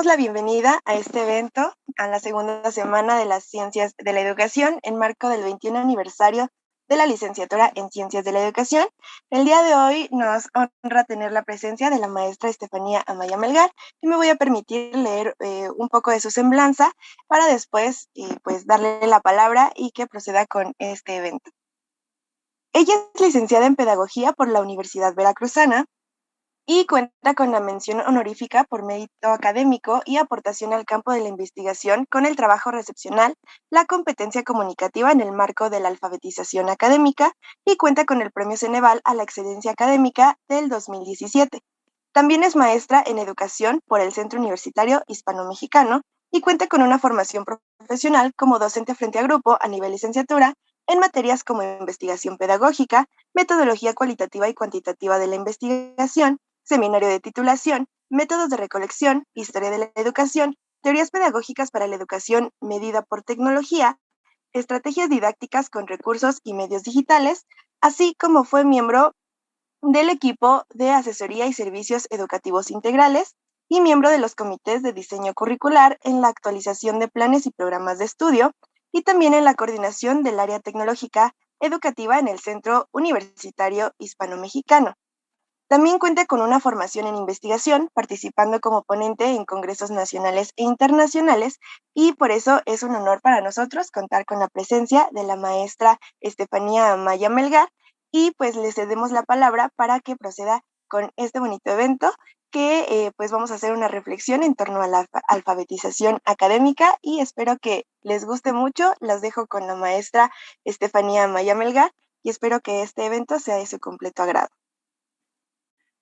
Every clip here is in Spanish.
la bienvenida a este evento, a la segunda semana de las Ciencias de la Educación, en marco del 21 aniversario de la licenciatura en Ciencias de la Educación. El día de hoy nos honra tener la presencia de la maestra Estefanía Amaya Melgar y me voy a permitir leer un poco de su semblanza para después pues darle la palabra y que proceda con este evento. Ella es licenciada en Pedagogía por la Universidad Veracruzana y cuenta con la mención honorífica por mérito académico y aportación al campo de la investigación con el trabajo recepcional, la competencia comunicativa en el marco de la alfabetización académica y cuenta con el Premio Ceneval a la excelencia académica del 2017. También es maestra en educación por el Centro Universitario Hispano-Mexicano y cuenta con una formación profesional como docente frente a grupo a nivel licenciatura en materias como investigación pedagógica, metodología cualitativa y cuantitativa de la investigación, seminario de titulación, métodos de recolección, historia de la educación, teorías pedagógicas para la educación medida por tecnología, estrategias didácticas con recursos y medios digitales, así como fue miembro del equipo de asesoría y servicios educativos integrales y miembro de los comités de diseño curricular en la actualización de planes y programas de estudio y también en la coordinación del área tecnológica educativa en el Centro Universitario Hispano-Mexicano. También cuenta con una formación en investigación, participando como ponente en congresos nacionales e internacionales, y por eso es un honor para nosotros contar con la presencia de la maestra Estefanía Amaya Melgar, y pues le cedemos la palabra para que proceda con este bonito evento, que pues vamos a hacer una reflexión en torno a la alfabetización académica, y espero que les guste mucho. Las dejo con la maestra Estefanía Amaya Melgar, y espero que este evento sea de su completo agrado.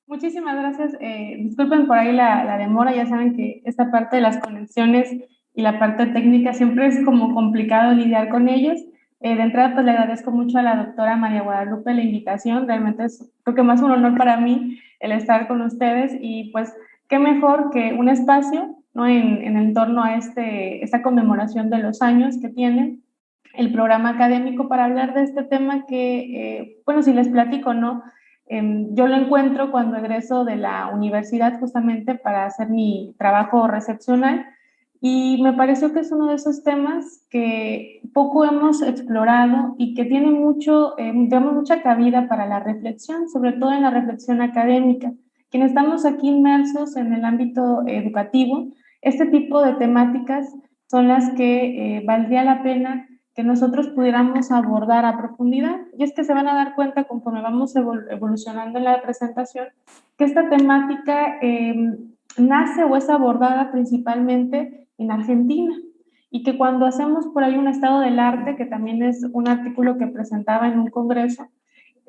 Muchísimas gracias. Disculpen por ahí la demora, ya saben que esta parte de las conexiones y la parte técnica siempre es como complicado lidiar con ellos. De entrada, pues le agradezco mucho a la doctora María Guadalupe la invitación, realmente es creo que más un honor para mí el estar con ustedes y pues qué mejor que un espacio, ¿no? En torno a esta conmemoración de los años que tiene el programa académico para hablar de este tema que, bueno, si les platico, ¿no? Yo lo encuentro cuando egreso de la universidad justamente para hacer mi trabajo recepcional y me pareció que es uno de esos temas que poco hemos explorado y que tiene digamos, mucha cabida para la reflexión, sobre todo en la reflexión académica. Quienes estamos aquí inmersos en el ámbito educativo, este tipo de temáticas son las que valdría la pena que nosotros pudiéramos abordar a profundidad. Y es que se van a dar cuenta conforme vamos evolucionando en la presentación que esta temática nace o es abordada principalmente en Argentina y que cuando hacemos por ahí un estado del arte, que también es un artículo que presentaba en un congreso,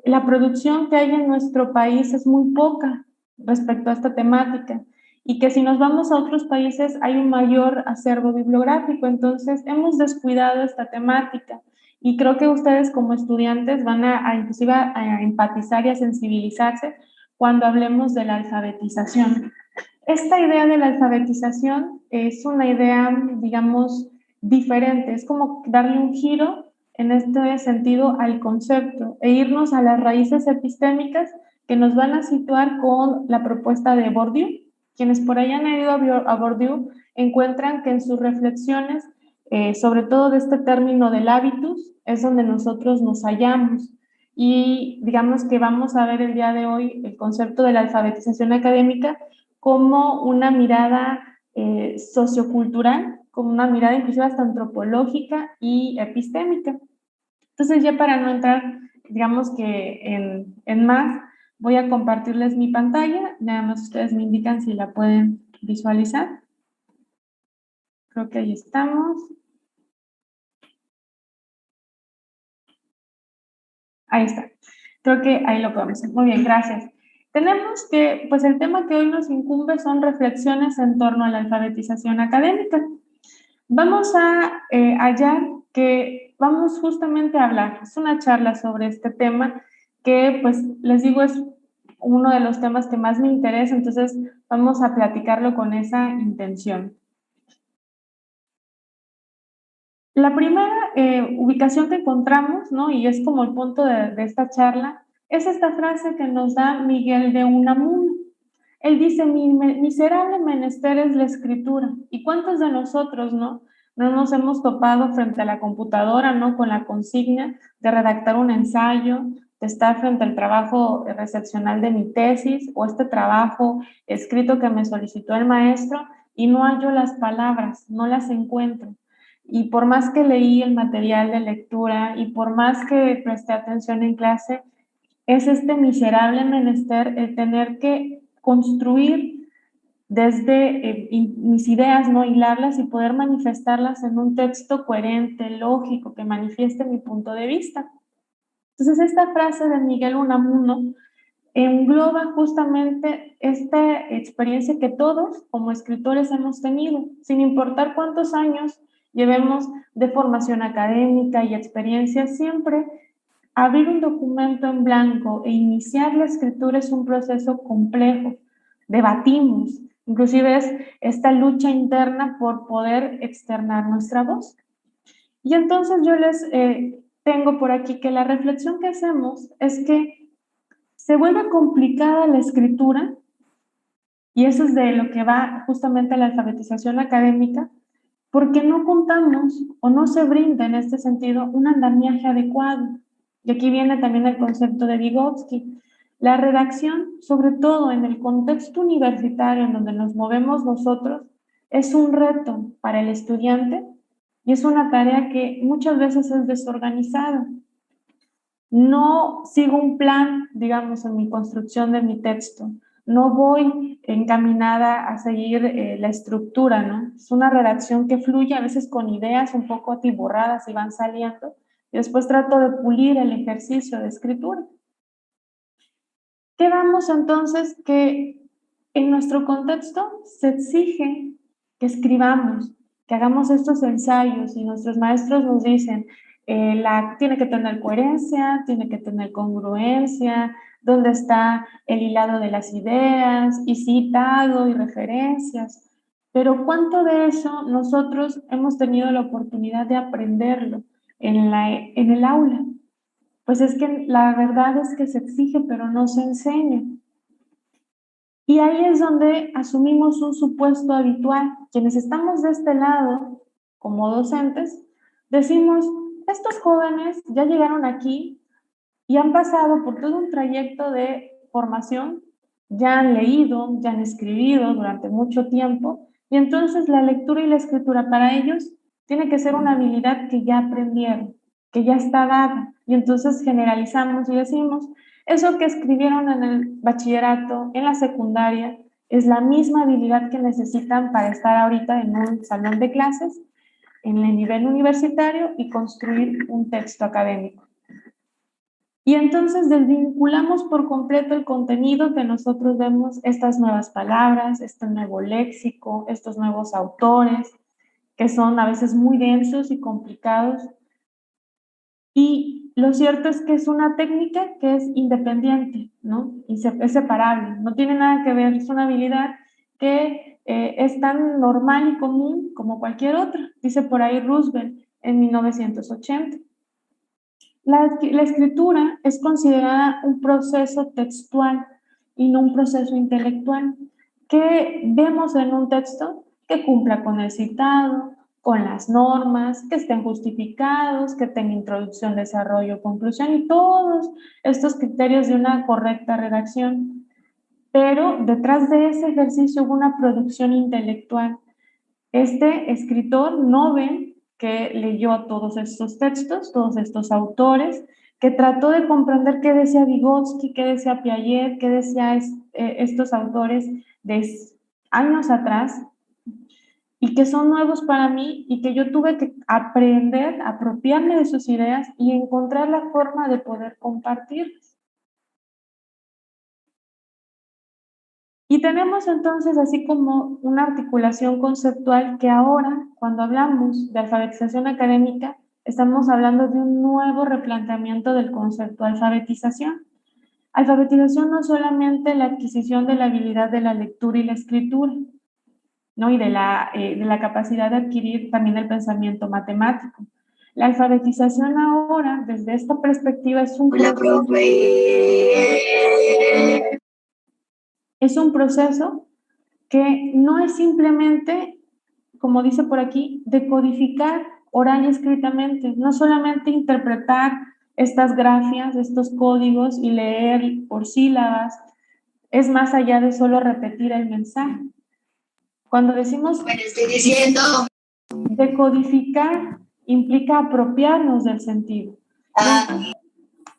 la producción que hay en nuestro país es muy poca respecto a esta temática y que si nos vamos a otros países hay un mayor acervo bibliográfico, entonces hemos descuidado esta temática y creo que ustedes como estudiantes van inclusive a empatizar y a sensibilizarse cuando hablemos de la alfabetización. Esta idea de la alfabetización es una idea, digamos, diferente, es como darle un giro en este sentido al concepto e irnos a las raíces epistémicas que nos van a situar con la propuesta de Bourdieu. Quienes por ahí han ido a Bourdieu encuentran que en sus reflexiones, sobre todo de este término del habitus, es donde nosotros nos hallamos. Y digamos que vamos a ver el día de hoy el concepto de la alfabetización académica como una mirada sociocultural, como una mirada inclusive hasta antropológica y epistémica. Entonces ya para no entrar, digamos que en más, voy a compartirles mi pantalla, nada más ustedes me indican si la pueden visualizar. Creo que ahí estamos. Ahí está. Creo que ahí lo podemos hacer. Muy bien, gracias. Tenemos que, pues el tema que hoy nos incumbe son reflexiones en torno a la alfabetización académica. Vamos a hallar que vamos justamente a hablar, es una charla sobre este tema que, pues, les digo, es uno de los temas que más me interesa, entonces vamos a platicarlo con esa intención. La primera ubicación que encontramos, ¿no? Y es como el punto de esta charla, es esta frase que nos da Miguel de Unamuno. Él dice, mi miserable menester es la escritura. ¿Y cuántos de nosotros, no nos hemos topado frente a la computadora, ¿no? Con la consigna de redactar un ensayo, de estar frente al trabajo recepcional de mi tesis o este trabajo escrito que me solicitó el maestro y no hallo las palabras, no las encuentro. Y por más que leí el material de lectura y por más que presté atención en clase, es este miserable menester el tener que construir desde mis ideas, ¿no? Hilarlas y poder manifestarlas en un texto coherente, lógico, que manifieste mi punto de vista. Entonces, esta frase de Miguel Unamuno engloba justamente esta experiencia que todos como escritores hemos tenido, sin importar cuántos años llevemos de formación académica y experiencia, siempre abrir un documento en blanco e iniciar la escritura es un proceso complejo. Debatimos, inclusive es esta lucha interna por poder externar nuestra voz. Y entonces yo les tengo por aquí que la reflexión que hacemos es que se vuelve complicada la escritura, y eso es de lo que va justamente la alfabetización académica, porque no contamos o no se brinda en este sentido un andamiaje adecuado. Y aquí viene también el concepto de Vygotsky. La redacción, sobre todo en el contexto universitario en donde nos movemos nosotros, es un reto para el estudiante y es una tarea que muchas veces es desorganizada. No sigo un plan, digamos, en mi construcción de mi texto. No voy encaminada a seguir la estructura, ¿no? Es una redacción que fluye a veces con ideas un poco atiborradas y van saliendo. Y después trato de pulir el ejercicio de escritura. ¿Qué vamos entonces? Que en nuestro contexto se exige que escribamos, que hagamos estos ensayos y nuestros maestros nos dicen, tiene que tener coherencia, tiene que tener congruencia, dónde está el hilado de las ideas y citado y referencias. Pero ¿cuánto de eso nosotros hemos tenido la oportunidad de aprenderlo en el aula? Pues es que la verdad es que se exige, pero no se enseña. Y ahí es donde asumimos un supuesto habitual. Quienes estamos de este lado, como docentes, decimos, estos jóvenes ya llegaron aquí y han pasado por todo un trayecto de formación, ya han leído, ya han escribido durante mucho tiempo, y entonces la lectura y la escritura para ellos tiene que ser una habilidad que ya aprendieron, que ya está dada, y entonces generalizamos y decimos, eso que escribieron en el bachillerato, en la secundaria, es la misma habilidad que necesitan para estar ahorita en un salón de clases, en el nivel universitario y construir un texto académico. Y entonces desvinculamos por completo el contenido que nosotros vemos, estas nuevas palabras, este nuevo léxico, estos nuevos autores, que son a veces muy densos y complicados. Y lo cierto es que es una técnica que es independiente, ¿no? Y es separable, no tiene nada que ver, es una habilidad que es tan normal y común como cualquier otra, dice por ahí Roosevelt en 1980. La escritura es considerada un proceso textual y no un proceso intelectual. ¿Qué vemos en un texto? Que cumpla con el citado, con las normas, que estén justificados, que tenga introducción, desarrollo, conclusión y todos estos criterios de una correcta redacción. Pero detrás de ese ejercicio hubo una producción intelectual. Este escritor no ve que leyó todos estos textos, todos estos autores, que trató de comprender qué decía Vygotsky, qué decía Piaget, qué decía estos autores de años atrás y que son nuevos para mí y que yo tuve que aprender, apropiarme de sus ideas y encontrar la forma de poder compartirlas. Y tenemos entonces así como una articulación conceptual que ahora, cuando hablamos de alfabetización académica, estamos hablando de un nuevo replanteamiento del concepto de alfabetización. Alfabetización no es solamente la adquisición de la habilidad de la lectura y la escritura, ¿no? Y de la capacidad de adquirir también el pensamiento matemático. La alfabetización ahora, desde esta perspectiva, es un proceso Es un proceso que no es simplemente, como dice por aquí, decodificar oral y escritamente, no solamente interpretar estas grafías, estos códigos y leer por sílabas, es más allá de solo repetir el mensaje. Cuando decimos decodificar, implica apropiarnos del sentido.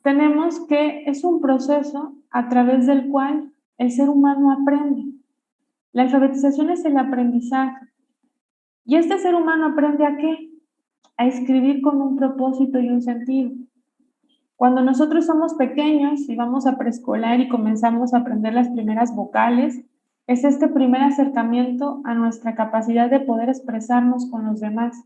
Tenemos que es un proceso a través del cual el ser humano aprende. La alfabetización es el aprendizaje. ¿Y este ser humano aprende a qué? A escribir con un propósito y un sentido. Cuando nosotros somos pequeños y vamos a preescolar y comenzamos a aprender las primeras vocales, es este primer acercamiento a nuestra capacidad de poder expresarnos con los demás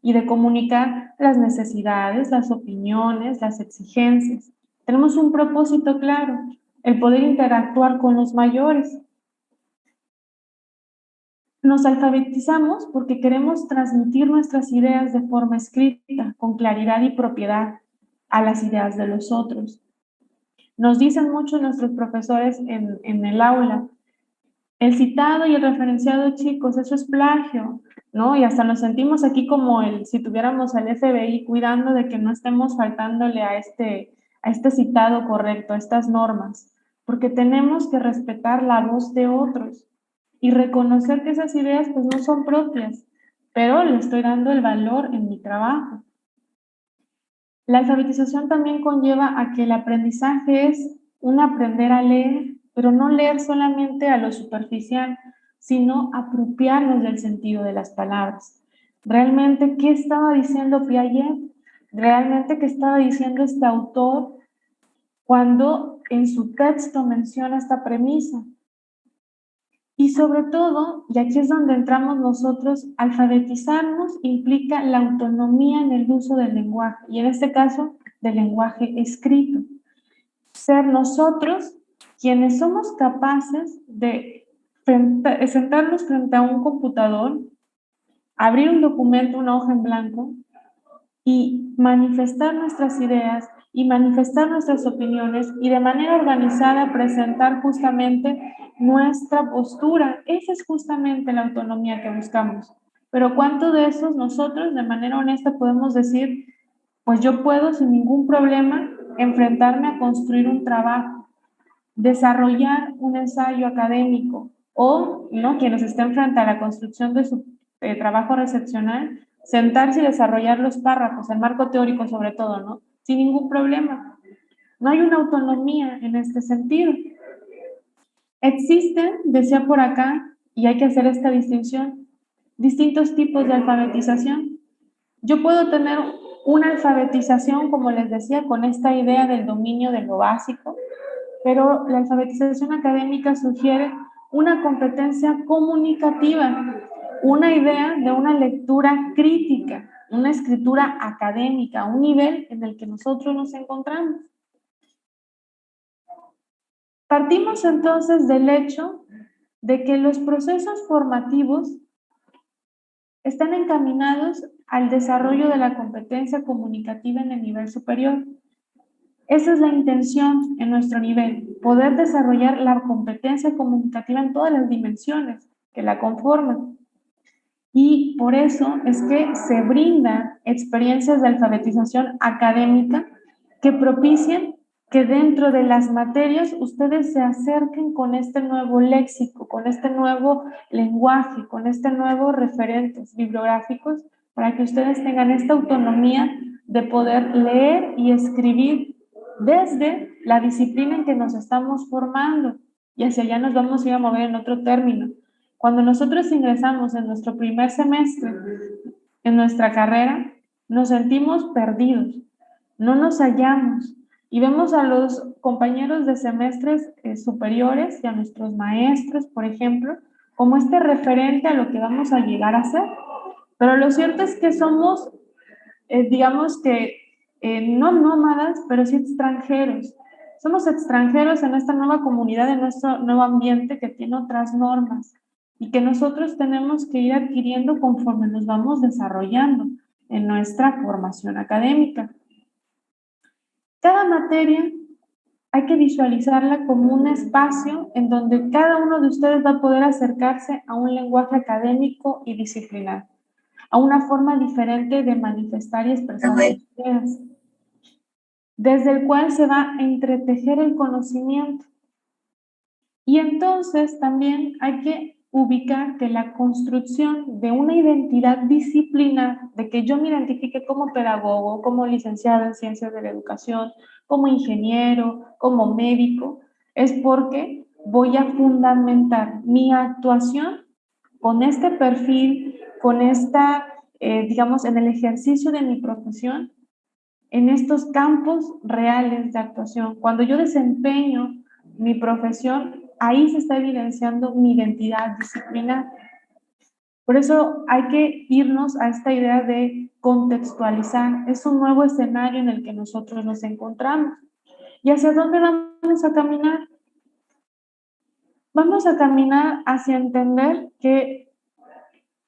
y de comunicar las necesidades, las opiniones, las exigencias. Tenemos un propósito claro, el poder interactuar con los mayores. Nos alfabetizamos porque queremos transmitir nuestras ideas de forma escrita, con claridad y propiedad a las ideas de los otros. Nos dicen mucho nuestros profesores en el aula, el citado y el referenciado, chicos, eso es plagio, ¿no? Y hasta nos sentimos aquí como si tuviéramos al FBI cuidando de que no estemos faltándole a este citado correcto, a estas normas, porque tenemos que respetar la voz de otros y reconocer que esas ideas pues no son propias, pero le estoy dando el valor en mi trabajo. La alfabetización también conlleva a que el aprendizaje es un aprender a leer, pero no leer solamente a lo superficial, sino apropiarnos del sentido de las palabras. Realmente, ¿qué estaba diciendo Piaget? Realmente, ¿qué estaba diciendo este autor cuando en su texto menciona esta premisa? Y sobre todo, y aquí es donde entramos nosotros, alfabetizarnos implica la autonomía en el uso del lenguaje, y en este caso, del lenguaje escrito. Ser nosotros quienes somos capaces de sentarnos frente a un computador, abrir un documento, una hoja en blanco, y manifestar nuestras ideas y manifestar nuestras opiniones y de manera organizada presentar justamente nuestra postura. Esa es justamente la autonomía que buscamos. Pero ¿cuánto de esos nosotros de manera honesta podemos decir, pues yo puedo sin ningún problema enfrentarme a construir un trabajo, desarrollar un ensayo académico o, ¿no?, quienes estén frente a la construcción de su trabajo recepcional, sentarse y desarrollar los párrafos, el marco teórico sobre todo, ¿no? Sin ningún problema. No hay una autonomía en este sentido. Existen, decía por acá, y hay que hacer esta distinción, distintos tipos de alfabetización. Yo puedo tener una alfabetización, como les decía, con esta idea del dominio de lo básico, pero la alfabetización académica sugiere una competencia comunicativa, una idea de una lectura crítica, una escritura académica, un nivel en el que nosotros nos encontramos. Partimos entonces del hecho de que los procesos formativos están encaminados al desarrollo de la competencia comunicativa en el nivel superior. Esa es la intención en nuestro nivel, poder desarrollar la competencia comunicativa en todas las dimensiones que la conforman. Y por eso es que se brindan experiencias de alfabetización académica que propicien que dentro de las materias ustedes se acerquen con este nuevo léxico, con este nuevo lenguaje, con este nuevo referentes bibliográficos, para que ustedes tengan esta autonomía de poder leer y escribir desde la disciplina en que nos estamos formando, y hacia allá nos vamos a ir a mover en otro término. Cuando nosotros ingresamos en nuestro primer semestre en nuestra carrera, nos sentimos perdidos, no nos hallamos y vemos a los compañeros de semestres superiores y a nuestros maestros, por ejemplo, como este referente a lo que vamos a llegar a ser. Pero lo cierto es que somos, digamos que no nómadas, pero sí extranjeros. Somos extranjeros en esta nueva comunidad, en nuestro nuevo ambiente que tiene otras normas y que nosotros tenemos que ir adquiriendo conforme nos vamos desarrollando en nuestra formación académica. Cada materia hay que visualizarla como un espacio en donde cada uno de ustedes va a poder acercarse a un lenguaje académico y disciplinar, a una forma diferente de manifestar y expresar sus ideas, desde el cual se va a entretejer el conocimiento. Y entonces también hay que ubicar que la construcción de una identidad disciplinar, de que yo me identifique como pedagogo, como licenciado en ciencias de la educación, como ingeniero, como médico, es porque voy a fundamentar mi actuación con este perfil, con esta, digamos, en el ejercicio de mi profesión, en estos campos reales de actuación. Cuando yo desempeño mi profesión, ahí se está evidenciando mi identidad disciplinar. Por eso hay que irnos a esta idea de contextualizar. Es un nuevo escenario en el que nosotros nos encontramos. ¿Y hacia dónde vamos a caminar? Vamos a caminar hacia entender que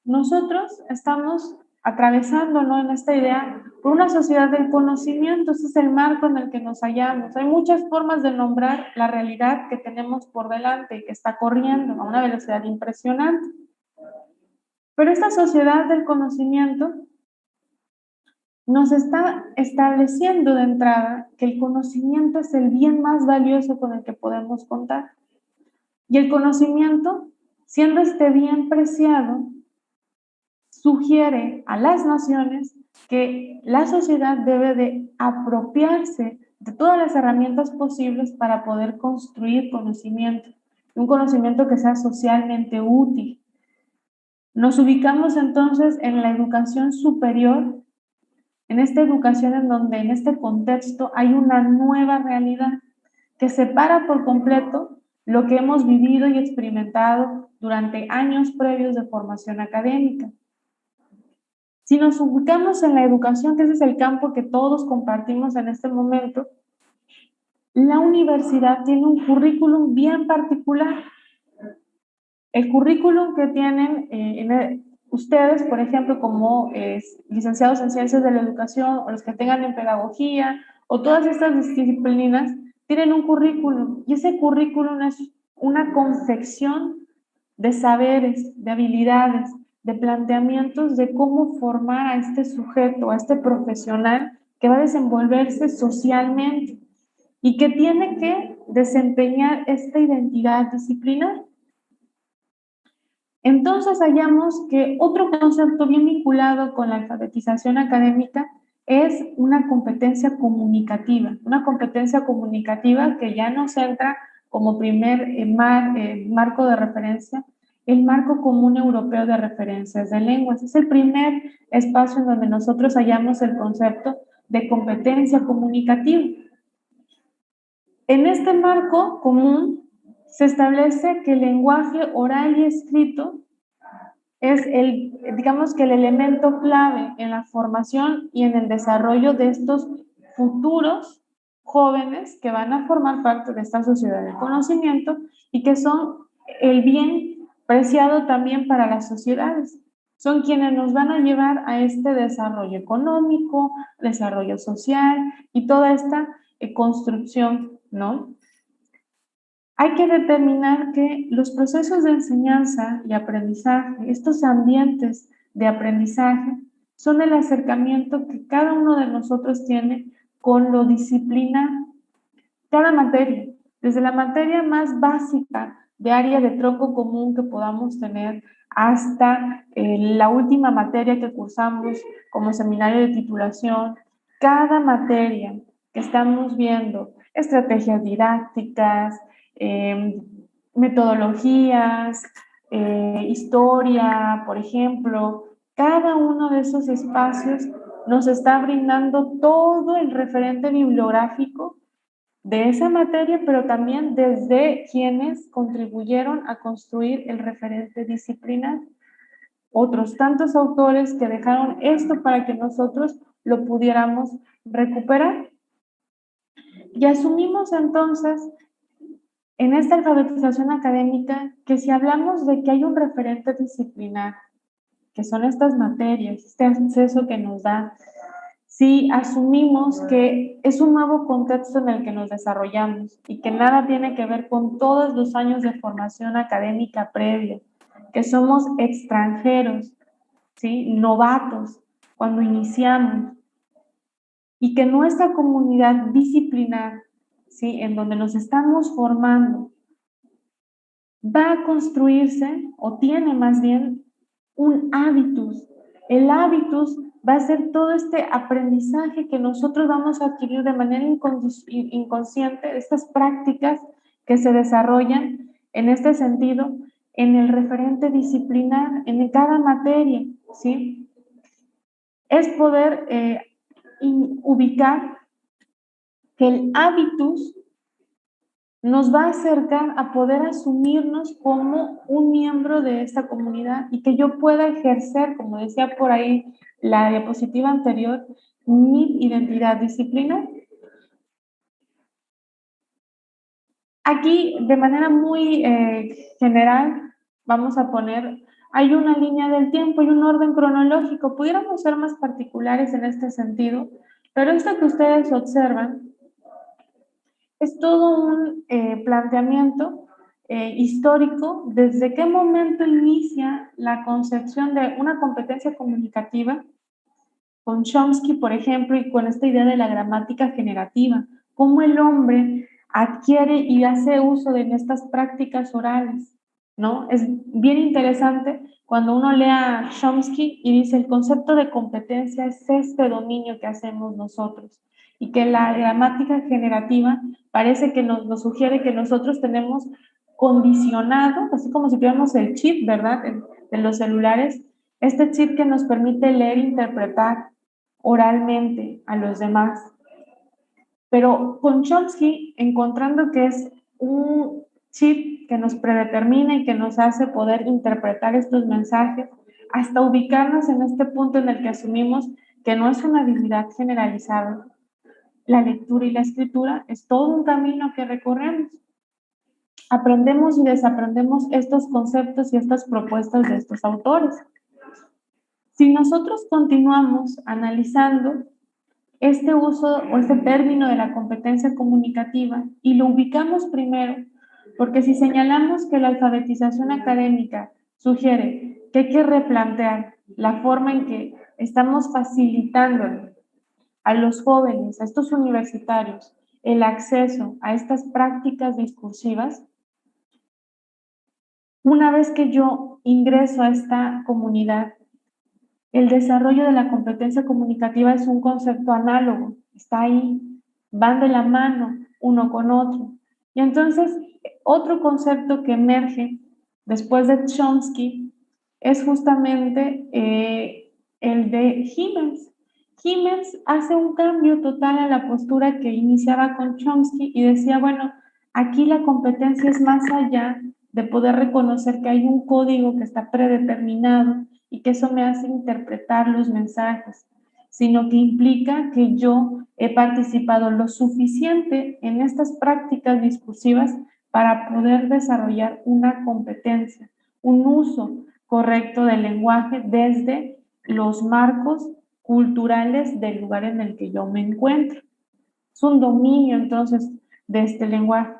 nosotros estamos atravesando, ¿no?, en esta idea por una sociedad del conocimiento. Ese es el marco en el que nos hallamos. Hay muchas formas de nombrar la realidad que tenemos por delante y que está corriendo a una velocidad impresionante. Pero esta sociedad del conocimiento nos está estableciendo de entrada que el conocimiento es el bien más valioso con el que podemos contar. Y el conocimiento, siendo este bien preciado, sugiere a las naciones que la sociedad debe de apropiarse de todas las herramientas posibles para poder construir conocimiento, un conocimiento que sea socialmente útil. Nos ubicamos entonces en la educación superior, en esta educación en donde en este contexto hay una nueva realidad que separa por completo lo que hemos vivido y experimentado durante años previos de formación académica. Si nos ubicamos en la educación, que ese es el campo que todos compartimos en este momento, la universidad tiene un currículum bien particular. El currículum que tienen ustedes, por ejemplo, como licenciados en ciencias de la educación, o los que tengan en pedagogía, o todas estas disciplinas, tienen un currículum, y ese currículum es una confección de saberes, de habilidades, de planteamientos de cómo formar a este sujeto, a este profesional que va a desenvolverse socialmente y que tiene que desempeñar esta identidad disciplinar. Entonces hallamos que otro concepto bien vinculado con la alfabetización académica es una competencia comunicativa que ya nos entra como primer marco de referencia, el marco común europeo de referencias de lenguas. Es el primer espacio en donde nosotros hallamos el concepto de competencia comunicativa. En este marco común se establece que el lenguaje oral y escrito es digamos que el elemento clave en la formación y en el desarrollo de estos futuros jóvenes que van a formar parte de esta sociedad del conocimiento y que son el bien preciado también para las sociedades. Son quienes nos van a llevar a este desarrollo económico, desarrollo social y toda esta construcción, ¿no? Hay que determinar que los procesos de enseñanza y aprendizaje, estos ambientes de aprendizaje, son el acercamiento que cada uno de nosotros tiene con lo disciplinar. Cada materia, desde la materia más básica de área de tronco común que podamos tener hasta la última materia que cursamos como seminario de titulación, cada materia que estamos viendo, estrategias didácticas, metodologías, historia, por ejemplo, cada uno de esos espacios nos está brindando todo el referente bibliográfico de esa materia, pero también desde quienes contribuyeron a construir el referente disciplinar. Otros tantos autores que dejaron esto para que nosotros lo pudiéramos recuperar. Y asumimos entonces en esta alfabetización académica que si hablamos de que hay un referente disciplinar, que son estas materias, este acceso que nos da, si asumimos que es un nuevo contexto en el que nos desarrollamos y que nada tiene que ver con todos los años de formación académica previa, que somos extranjeros, ¿sí? Novatos cuando iniciamos, y que nuestra comunidad disciplinar, ¿sí? En donde nos estamos formando, va a construirse, o tiene más bien, un hábitus. El hábitus va a ser todo este aprendizaje que nosotros vamos a adquirir de manera inconsciente, estas prácticas que se desarrollan en este sentido en el referente disciplinar, en cada materia, ¿sí? Es poder ubicar que el hábitus nos va a acercar a poder asumirnos como un miembro de esta comunidad y que yo pueda ejercer, como decía por ahí la diapositiva anterior, mi identidad disciplinar. Aquí, de manera muy general, vamos a poner, hay una línea del tiempo y un orden cronológico. Pudiéramos ser más particulares en este sentido, pero esto que ustedes observan es todo un planteamiento histórico, desde qué momento inicia la concepción de una competencia comunicativa, con Chomsky, por ejemplo, y con esta idea de la gramática generativa, cómo el hombre adquiere y hace uso de estas prácticas orales, ¿no? Es bien interesante cuando uno lee a Chomsky y dice, el concepto de competencia es este dominio que hacemos nosotros, y que la gramática generativa parece que nos sugiere que nosotros tenemos condicionado, así como si tuviéramos el chip, ¿verdad?, de los celulares, este chip que nos permite leer e interpretar oralmente a los demás. Pero con Chomsky, encontrando que es un chip que nos predetermina y que nos hace poder interpretar estos mensajes, hasta ubicarnos en este punto en el que asumimos que no es una habilidad generalizada. La lectura y la escritura es todo un camino que recorremos. Aprendemos y desaprendemos estos conceptos y estas propuestas de estos autores. Si nosotros continuamos analizando este uso o este término de la competencia comunicativa y lo ubicamos primero, porque si señalamos que la alfabetización académica sugiere que hay que replantear la forma en que estamos facilitando a los jóvenes, a estos universitarios, el acceso a estas prácticas discursivas, una vez que yo ingreso a esta comunidad, el desarrollo de la competencia comunicativa es un concepto análogo, está ahí, van de la mano uno con otro. Y entonces, otro concepto que emerge después de Chomsky es justamente el de Gibbons. Gibbons hace un cambio total a la postura que iniciaba con Chomsky y decía, bueno, aquí la competencia es más allá de poder reconocer que hay un código que está predeterminado y que eso me hace interpretar los mensajes, sino que implica que yo he participado lo suficiente en estas prácticas discursivas para poder desarrollar una competencia, un uso correcto del lenguaje desde los marcos culturales del lugar en el que yo me encuentro. Es un dominio entonces de este lenguaje,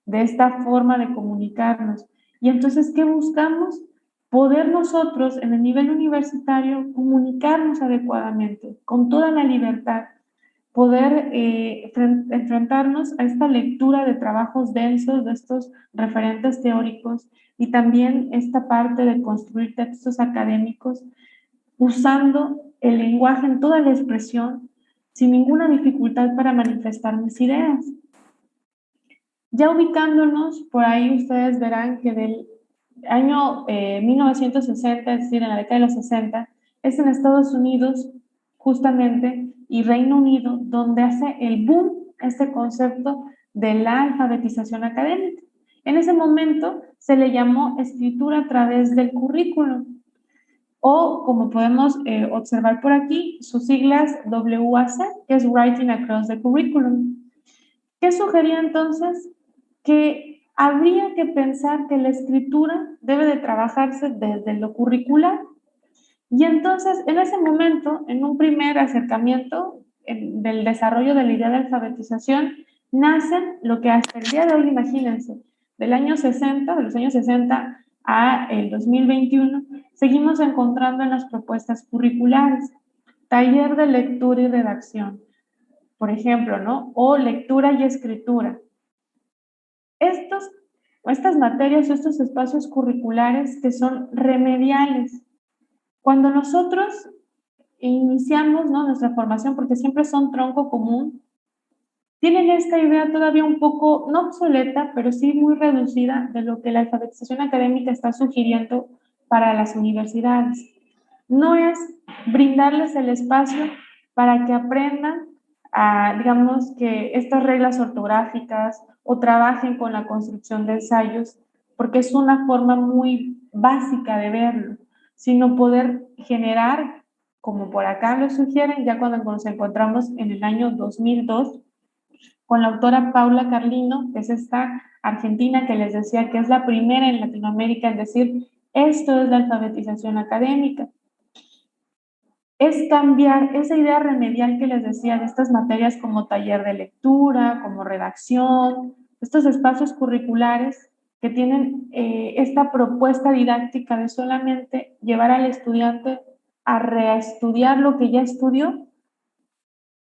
de esta forma de comunicarnos. Y entonces, ¿qué buscamos? Poder nosotros en el nivel universitario comunicarnos adecuadamente, con toda la libertad, poder enfrentarnos a esta lectura de trabajos densos, de estos referentes teóricos, y también esta parte de construir textos académicos usando el lenguaje en toda la expresión, sin ninguna dificultad para manifestar mis ideas. Ya ubicándonos, por ahí ustedes verán que del año 1960, es decir, en la década de los 60, es en Estados Unidos justamente y Reino Unido donde hace el boom este concepto de la alfabetización académica. En ese momento se le llamó escritura a través del currículum, o como podemos observar por aquí, sus siglas WAC, que es Writing Across the Curriculum. ¿Qué sugería entonces? Que habría que pensar que la escritura debe de trabajarse desde lo curricular Y entonces, en ese momento, en un primer acercamiento del desarrollo de la idea de alfabetización, nacen lo que hasta el día de hoy, imagínense, del año 60, de los años 60 a el 2021, seguimos encontrando en las propuestas curriculares, taller de lectura y redacción, por ejemplo, ¿no? O lectura y escritura. Estas materias o estos espacios curriculares que son remediales. Cuando nosotros iniciamos, ¿no?, nuestra formación, porque siempre son tronco común, tienen esta idea todavía un poco, no obsoleta, pero sí muy reducida de lo que la alfabetización académica está sugiriendo para las universidades. No es brindarles el espacio para que aprendan a, digamos, que estas reglas ortográficas o trabajen con la construcción de ensayos, porque es una forma muy básica de verlo, sino poder generar, como por acá lo sugieren, ya cuando nos encontramos en el año 2002, con la autora Paula Carlino, que es esta argentina que les decía que es la primera en Latinoamérica en decir, esto es la alfabetización académica. Es cambiar esa idea remedial que les decía de estas materias como taller de lectura, como redacción, estos espacios curriculares que tienen esta propuesta didáctica de solamente llevar al estudiante a reestudiar lo que ya estudió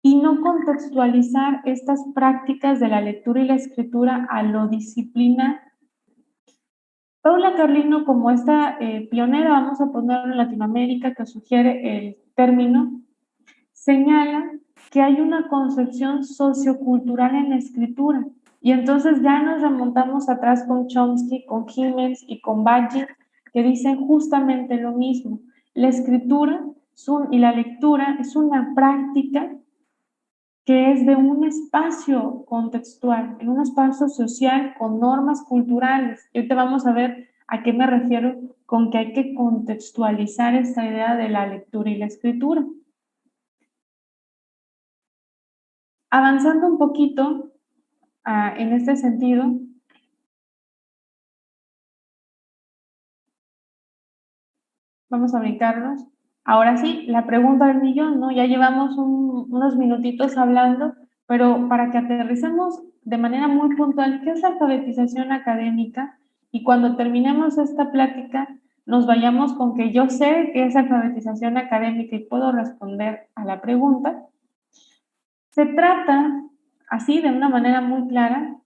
y no contextualizar estas prácticas de la lectura y la escritura a lo disciplina. Paula Carlino, como esta pionera, vamos a ponerlo en Latinoamérica, que sugiere el término, señala que hay una concepción sociocultural en la escritura. Y entonces ya nos remontamos atrás con Chomsky, con Gimmels y con Baggi, que dicen justamente lo mismo. La escritura y la lectura es una práctica que es de un espacio contextual, en un espacio social con normas culturales. Y ahorita vamos a ver a qué me refiero con que hay que contextualizar esta idea de la lectura y la escritura. Avanzando un poquito en este sentido, vamos a brincarnos. Ahora sí, la pregunta del millón, ¿no? Ya llevamos unos minutitos hablando, pero para que aterricemos de manera muy puntual, ¿qué es la alfabetización académica? Y cuando terminemos esta plática, nos vayamos con que yo sé qué es alfabetización académica y puedo responder a la pregunta. Se trata, así de una manera muy clara,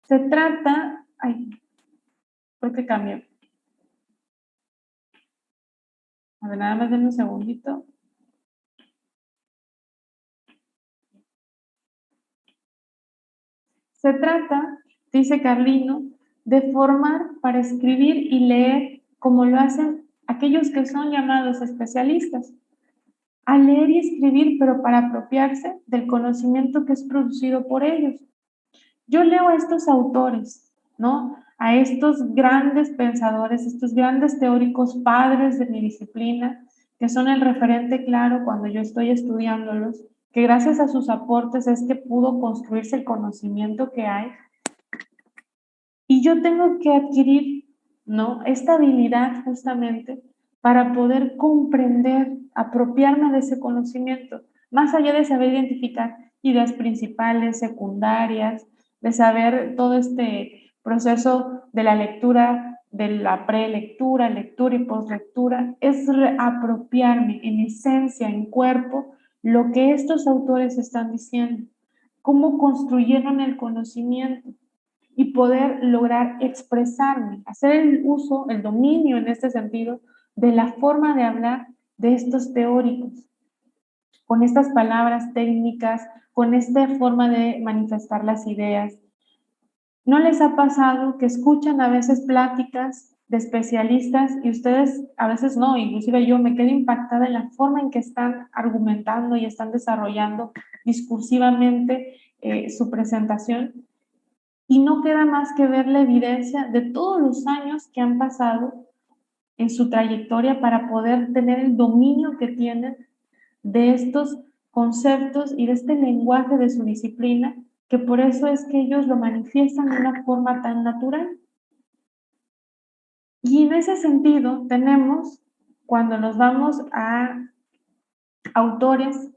se trata, ¿por qué cambio? A ver, nada más denme un segundito. Se trata, dice Carlino, de formar para escribir y leer como lo hacen aquellos que son llamados especialistas, a leer y escribir, pero para apropiarse del conocimiento que es producido por ellos. Yo leo a estos autores, ¿no? A estos grandes pensadores, estos grandes teóricos padres de mi disciplina, que son el referente claro cuando yo estoy estudiándolos, que gracias a sus aportes es que pudo construirse el conocimiento que hay. Y yo tengo que adquirir, ¿no?, esta habilidad justamente para poder comprender, apropiarme de ese conocimiento, más allá de saber identificar ideas principales, secundarias, de saber todo este proceso de la lectura, de la prelectura, lectura y postlectura, es apropiarme en esencia, en cuerpo, lo que estos autores están diciendo, cómo construyeron el conocimiento y poder lograr expresarme, hacer el uso, el dominio en este sentido, de la forma de hablar de estos teóricos, con estas palabras técnicas, con esta forma de manifestar las ideas. ¿No les ha pasado que escuchan a veces pláticas de especialistas y ustedes a veces no, inclusive yo me quedo impactada en la forma en que están argumentando y están desarrollando discursivamente su presentación? Y no queda más que ver la evidencia de todos los años que han pasado en su trayectoria para poder tener el dominio que tienen de estos conceptos y de este lenguaje de su disciplina, que por eso es que ellos lo manifiestan de una forma tan natural. Y en ese sentido tenemos cuando nos vamos a autores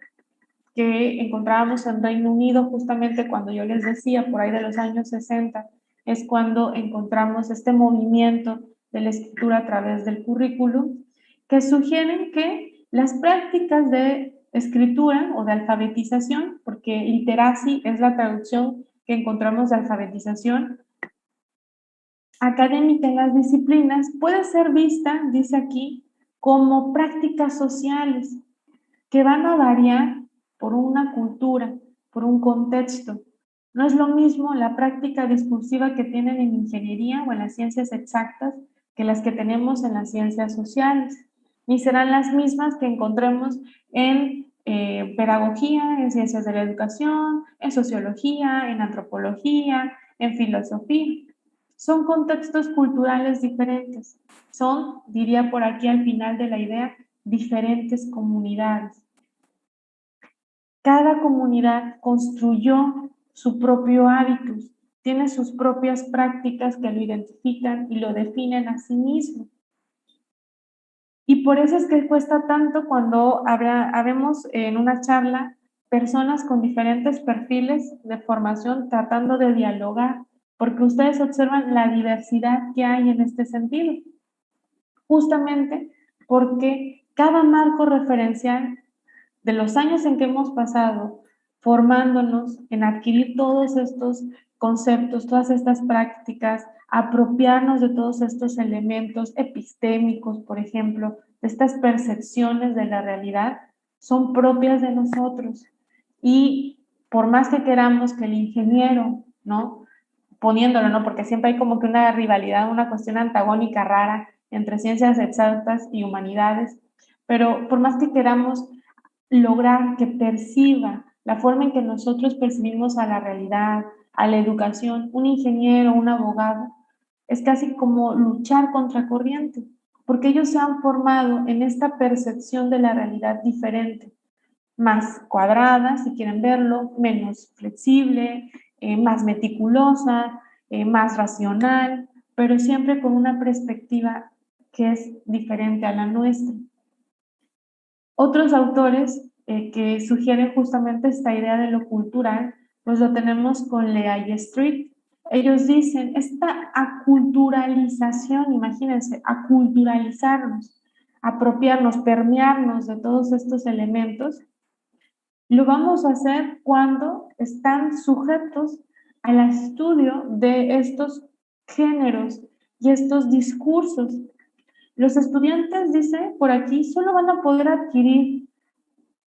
que encontrábamos en Reino Unido, justamente cuando yo les decía, por ahí de los años 60, es cuando encontramos este movimiento de la escritura a través del currículum, que sugieren que las prácticas de escritura o de alfabetización, porque literacy es la traducción que encontramos de alfabetización académica en las disciplinas, puede ser vista, dice aquí, como prácticas sociales que van a variar por una cultura, por un contexto. No es lo mismo la práctica discursiva que tienen en ingeniería o en las ciencias exactas que las que tenemos en las ciencias sociales, ni serán las mismas que encontremos en pedagogía, en ciencias de la educación, en sociología, en antropología, en filosofía. Son contextos culturales diferentes, son, diría por aquí al final de la idea, diferentes comunidades. Cada comunidad construyó su propio hábitus, tiene sus propias prácticas que lo identifican y lo definen a sí mismo. Y por eso es que cuesta tanto cuando habemos en una charla personas con diferentes perfiles de formación tratando de dialogar, porque ustedes observan la diversidad que hay en este sentido, justamente porque cada marco referencial de los años en que hemos pasado formándonos en adquirir todos estos conceptos, todas estas prácticas, apropiarnos de todos estos elementos epistémicos, por ejemplo, de estas percepciones de la realidad, son propias de nosotros. Y por más que queramos que el ingeniero, ¿no? Poniéndolo, ¿no? Porque siempre hay como que una rivalidad, una cuestión antagónica rara entre ciencias exactas y humanidades, pero por más que queramos lograr que perciba la forma en que nosotros percibimos a la realidad, a la educación, un ingeniero, un abogado, es casi como luchar contra corriente, porque ellos se han formado en esta percepción de la realidad diferente, más cuadrada, si quieren verlo, menos flexible, más meticulosa, más racional, pero siempre con una perspectiva que es diferente a la nuestra. Otros autores que sugieren justamente esta idea de lo cultural, pues lo tenemos con Lea y Street. Ellos dicen, esta aculturalización, imagínense, aculturalizarnos, apropiarnos, permearnos de todos estos elementos, lo vamos a hacer cuando están sujetos al estudio de estos géneros y estos discursos. Los estudiantes, dice por aquí, solo van a poder adquirir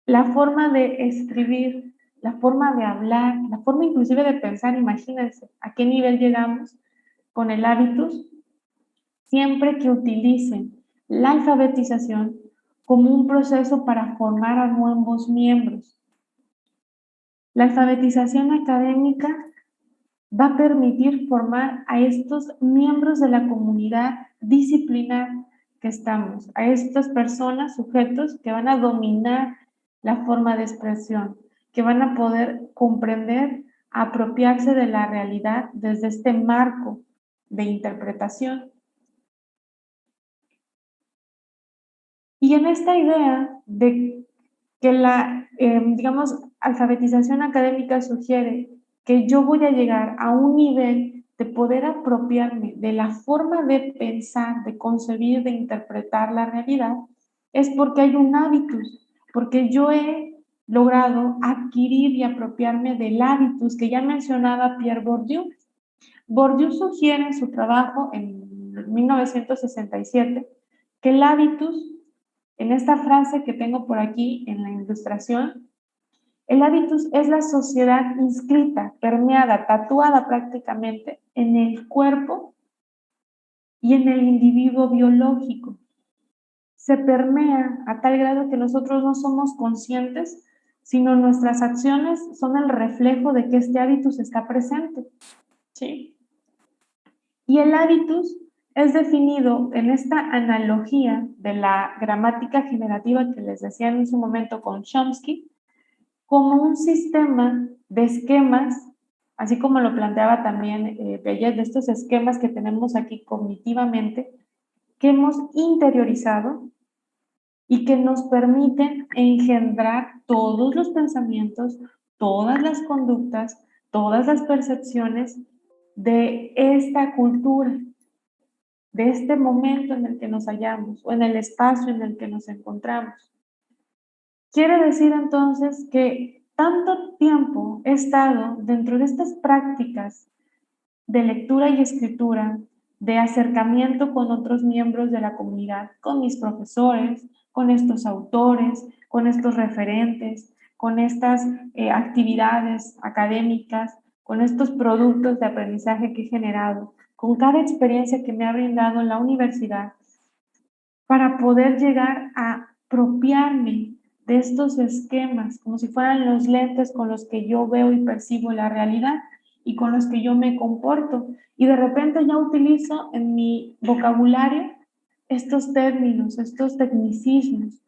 la forma de escribir, la forma de hablar, la forma inclusive de pensar. Imagínense a qué nivel llegamos con el hábitus, siempre que utilicen la alfabetización como un proceso para formar a nuevos miembros. La alfabetización académica va a permitir formar a estos miembros de la comunidad disciplinar que estamos, a estas personas, sujetos que van a dominar la forma de expresión, que van a poder comprender, apropiarse de la realidad desde este marco de interpretación. Y en esta idea de que la, digamos, alfabetización académica sugiere que yo voy a llegar a un nivel de poder apropiarme de la forma de pensar, de concebir, de interpretar la realidad, es porque hay un hábitus, porque yo he logrado adquirir y apropiarme del hábitus que ya mencionaba Pierre Bourdieu. Bourdieu sugiere en su trabajo en 1967 que el hábitus, en esta frase que tengo por aquí en la ilustración, el hábitus es la sociedad inscrita, permeada, tatuada prácticamente en el cuerpo y en el individuo biológico. Se permea a tal grado que nosotros no somos conscientes, sino nuestras acciones son el reflejo de que este hábitus está presente. ¿Sí? Y el hábitus es definido en esta analogía de la gramática generativa que les decía en su momento con Chomsky, como un sistema de esquemas, así como lo planteaba también Piaget, de estos esquemas que tenemos aquí cognitivamente, que hemos interiorizado y que nos permiten engendrar todos los pensamientos, todas las conductas, todas las percepciones de esta cultura, de este momento en el que nos hallamos o en el espacio en el que nos encontramos. Quiere decir entonces que tanto tiempo he estado dentro de estas prácticas de lectura y escritura, de acercamiento con otros miembros de la comunidad, con mis profesores, con estos autores, con estos referentes, con estas actividades académicas, con estos productos de aprendizaje que he generado, con cada experiencia que me ha brindado la universidad, para poder llegar a apropiarme de estos esquemas, como si fueran los lentes con los que yo veo y percibo la realidad y con los que yo me comporto. Y de repente ya utilizo en mi vocabulario estos términos, estos tecnicismos.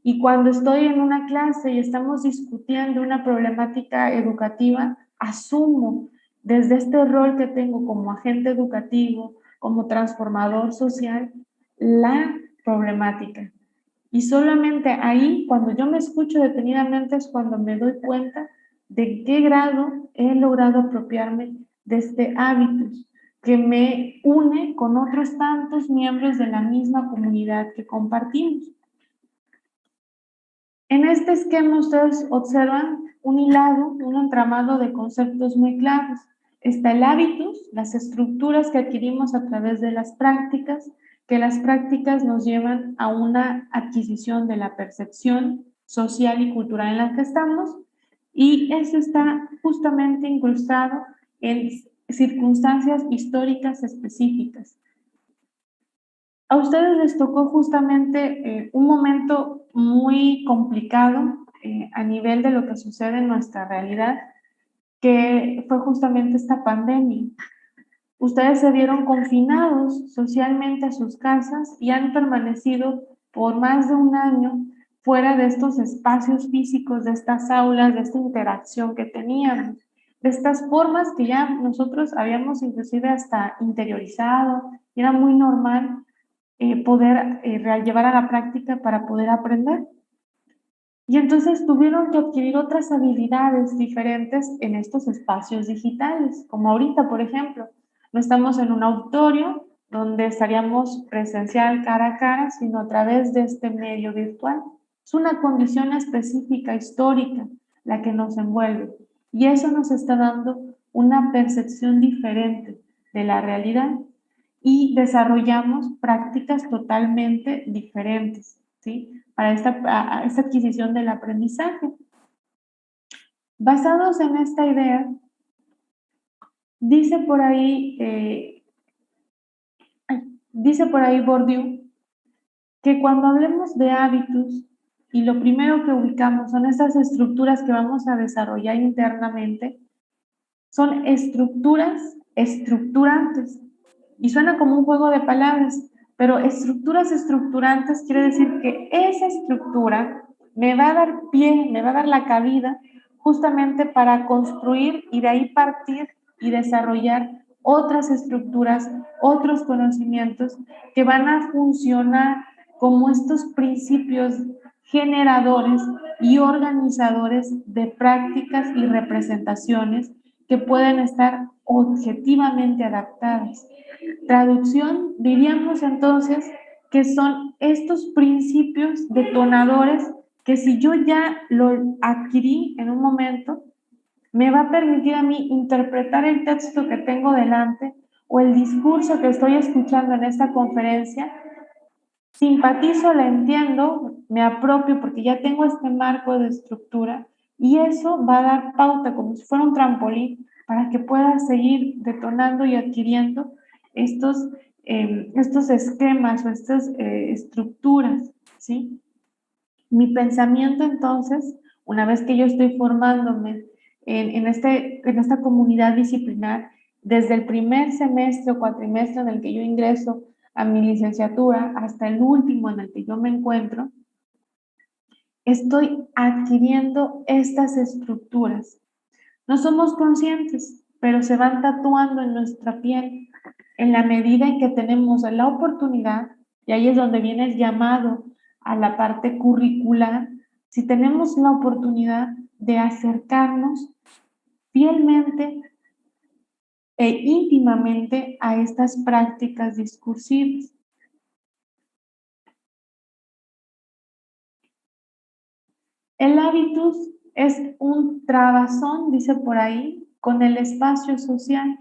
Y cuando estoy en una clase y estamos discutiendo una problemática educativa, asumo desde este rol que tengo como agente educativo, como transformador social, la problemática. Y solamente ahí, cuando yo me escucho detenidamente, es cuando me doy cuenta de qué grado he logrado apropiarme de este hábito que me une con otros tantos miembros de la misma comunidad que compartimos. En este esquema ustedes observan un hilado, un entramado de conceptos muy claros. Está el hábitus, las estructuras que adquirimos a través de las prácticas, que las prácticas nos llevan a una adquisición de la percepción social y cultural en la que estamos, y eso está justamente incrustado en circunstancias históricas específicas. A ustedes les tocó justamente un momento muy complicado a nivel de lo que sucede en nuestra realidad, que fue justamente esta pandemia. Ustedes se vieron confinados socialmente a sus casas y han permanecido por más de un año fuera de estos espacios físicos, de estas aulas, de esta interacción que teníamos, de estas formas que ya nosotros habíamos inclusive hasta interiorizado, y era muy normal poder llevar a la práctica para poder aprender. Y entonces tuvieron que adquirir otras habilidades diferentes en estos espacios digitales, como ahorita, por ejemplo. No estamos en un auditorio donde estaríamos presencial cara a cara, sino a través de este medio virtual. Es una condición específica, histórica, la que nos envuelve. Y eso nos está dando una percepción diferente de la realidad y desarrollamos prácticas totalmente diferentes, ¿sí? Para esta adquisición del aprendizaje. Basados en esta idea, dice por ahí Bourdieu que cuando hablemos de hábitos y lo primero que ubicamos son estas estructuras que vamos a desarrollar internamente, son estructuras estructurantes. Y suena como un juego de palabras, pero estructuras estructurantes quiere decir que esa estructura me va a dar pie, me va a dar la cabida justamente para construir y de ahí partir y desarrollar otras estructuras, otros conocimientos que van a funcionar como estos principios generadores y organizadores de prácticas y representaciones que pueden estar objetivamente adaptadas. Traducción, diríamos entonces que son estos principios detonadores que si yo ya lo adquirí en un momento, me va a permitir a mí interpretar el texto que tengo delante o el discurso que estoy escuchando en esta conferencia. Simpatizo, la entiendo, me apropio porque ya tengo este marco de estructura y eso va a dar pauta como si fuera un trampolín para que pueda seguir detonando y adquiriendo estos esquemas o estas estructuras, ¿sí? Mi pensamiento entonces, una vez que yo estoy formándome en esta comunidad disciplinar, desde el primer semestre o cuatrimestre en el que yo ingreso a mi licenciatura hasta el último en el que yo me encuentro, estoy adquiriendo estas estructuras. No somos conscientes, pero se van tatuando en nuestra piel en la medida en que tenemos la oportunidad, y ahí es donde viene el llamado a la parte curricular, si tenemos la oportunidad de acercarnos fielmente e íntimamente a estas prácticas discursivas. El hábitus es un trabazón, dice por ahí, con el espacio social.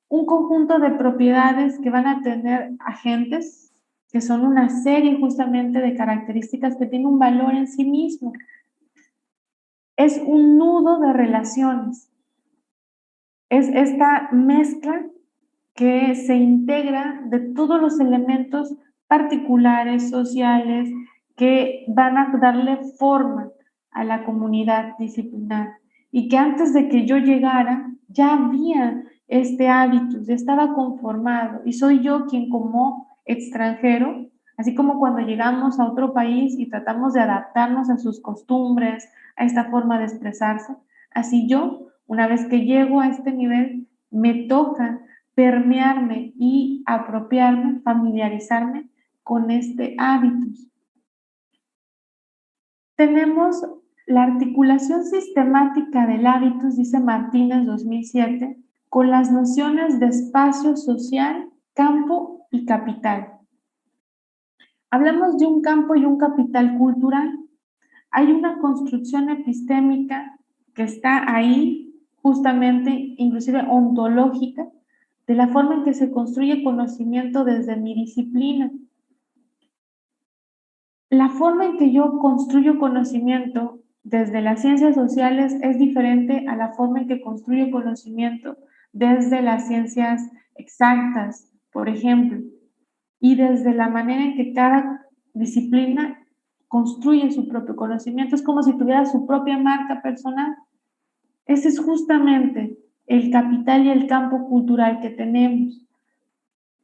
Un conjunto de propiedades que van a tener agentes, que son una serie justamente de características que tienen un valor en sí mismo. Es un nudo de relaciones. Es esta mezcla que se integra de todos los elementos particulares, sociales, que van a darle forma a la comunidad disciplinar. Y que antes de que yo llegara, ya había este hábito, ya estaba conformado. Y soy yo quien como extranjero, así como cuando llegamos a otro país y tratamos de adaptarnos a sus costumbres, a esta forma de expresarse, así yo, una vez que llego a este nivel, me toca permearme y apropiarme, familiarizarme con este hábito. Tenemos la articulación sistemática del hábitus, dice Martínez 2007, con las nociones de espacio social, campo y capital. Hablamos de un campo y un capital cultural. Hay una construcción epistémica que está ahí, justamente, inclusive ontológica, de la forma en que se construye conocimiento desde mi disciplina. La forma en que yo construyo conocimiento desde las ciencias sociales es diferente a la forma en que construyo conocimiento desde las ciencias exactas, por ejemplo, y desde la manera en que cada disciplina construye su propio conocimiento. Es como si tuviera su propia marca personal. Ese es justamente el capital y el campo cultural que tenemos.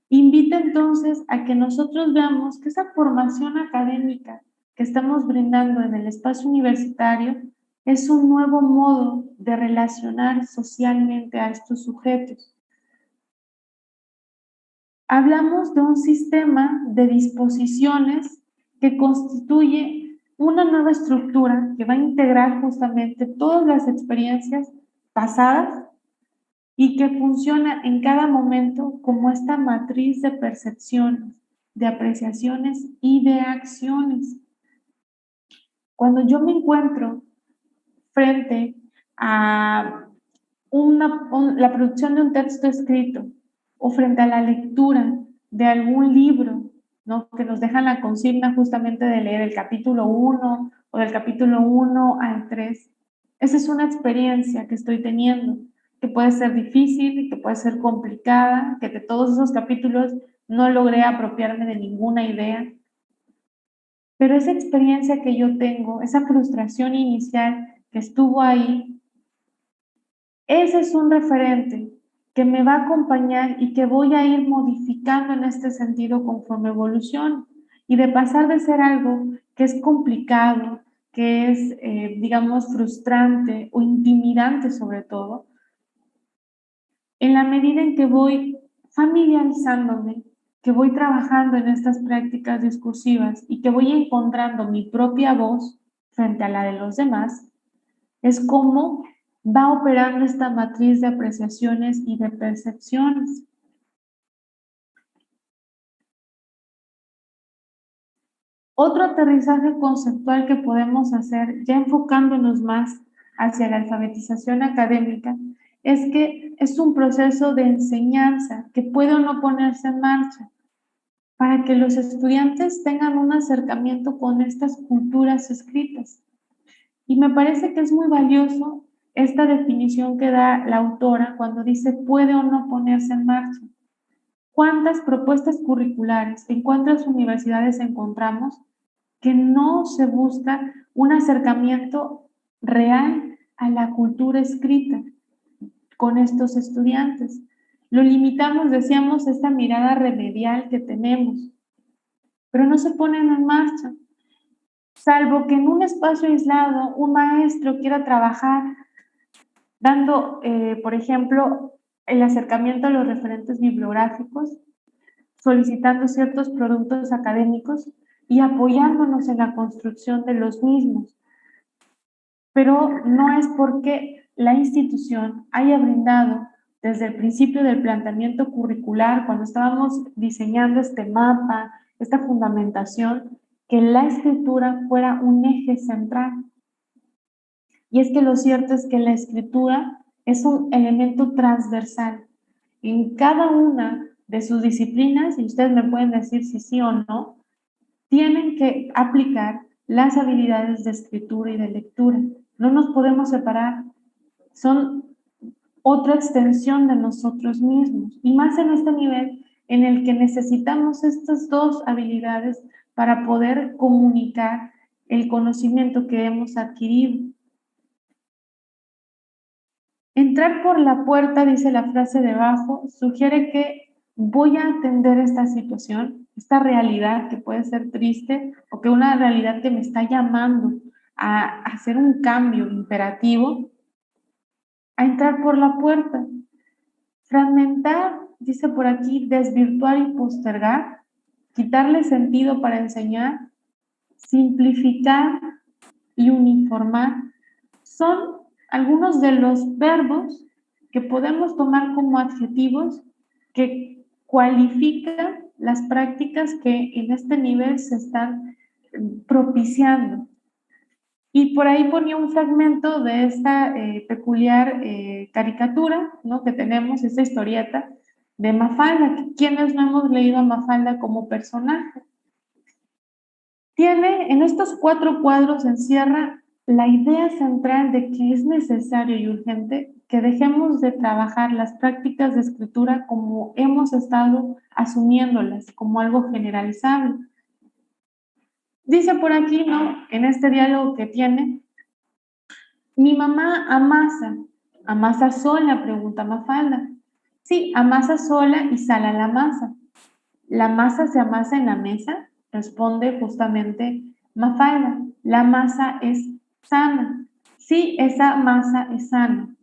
Invita entonces a que nosotros veamos que esa formación académica que estamos brindando en el espacio universitario es un nuevo modo de relacionar socialmente a estos sujetos. Hablamos de un sistema de disposiciones que constituye una nueva estructura que va a integrar justamente todas las experiencias pasadas y que funciona en cada momento como esta matriz de percepciones, de apreciaciones y de acciones. Cuando yo me encuentro frente a la producción de un texto escrito o frente a la lectura de algún libro, ¿no?, que nos dejan la consigna justamente de leer el capítulo 1 o del capítulo 1 al 3, esa es una experiencia que estoy teniendo, que puede ser difícil, que puede ser complicada, que de todos esos capítulos no logré apropiarme de ninguna idea, pero esa experiencia que yo tengo, esa frustración inicial que estuvo ahí, ese es un referente que me va a acompañar y que voy a ir modificando en este sentido conforme evolución, y de pasar de ser algo que es complicado, que es, digamos, frustrante o intimidante sobre todo, en la medida en que voy familiarizándome, que voy trabajando en estas prácticas discursivas y que voy encontrando mi propia voz frente a la de los demás, es como va operando esta matriz de apreciaciones y de percepciones. Otro aterrizaje conceptual que podemos hacer, ya enfocándonos más hacia la alfabetización académica, es que es un proceso de enseñanza que puede o no ponerse en marcha para que los estudiantes tengan un acercamiento con estas culturas escritas. Y me parece que es muy valioso esta definición que da la autora cuando dice puede o no ponerse en marcha. ¿Cuántas propuestas curriculares en cuántas universidades encontramos que no se busca un acercamiento real a la cultura escrita con estos estudiantes? Lo limitamos, decíamos, esta mirada remedial que tenemos, pero no se ponen en marcha, salvo que en un espacio aislado un maestro quiera trabajar dando, por ejemplo, el acercamiento a los referentes bibliográficos, solicitando ciertos productos académicos, y apoyándonos en la construcción de los mismos. Pero no es porque la institución haya brindado desde el principio del planteamiento curricular, cuando estábamos diseñando este mapa, esta fundamentación, que la escritura fuera un eje central. Y es que lo cierto es que la escritura es un elemento transversal. En cada una de sus disciplinas, y ustedes me pueden decir si sí o no, tienen que aplicar las habilidades de escritura y de lectura. No nos podemos separar. Son otra extensión de nosotros mismos. Y más en este nivel en el que necesitamos estas dos habilidades para poder comunicar el conocimiento que hemos adquirido. Entrar por la puerta, dice la frase debajo, sugiere que voy a atender esta situación, esta realidad que puede ser triste o que una realidad que me está llamando a hacer un cambio imperativo, a entrar por la puerta. Fragmentar, dice por aquí, desvirtuar y postergar, quitarle sentido para enseñar, simplificar y uniformar, son algunos de los verbos que podemos tomar como adjetivos que cualifican las prácticas que en este nivel se están propiciando. Y por ahí ponía un fragmento de esta peculiar caricatura, ¿no?, que tenemos, esta historieta de Mafalda. ¿Quiénes no hemos leído a Mafalda como personaje? Tiene, en estos 4 cuadros encierra la idea central de que es necesario y urgente que dejemos de trabajar las prácticas de escritura como hemos estado asumiéndolas, como algo generalizable. Dice por aquí, ¿no?, en este diálogo que tiene, mi mamá amasa sola, pregunta Mafalda. Sí, amasa sola y sala la masa. ¿La masa se amasa en la mesa? Responde justamente Mafalda. La masa es sana. Sí, esa masa es sana.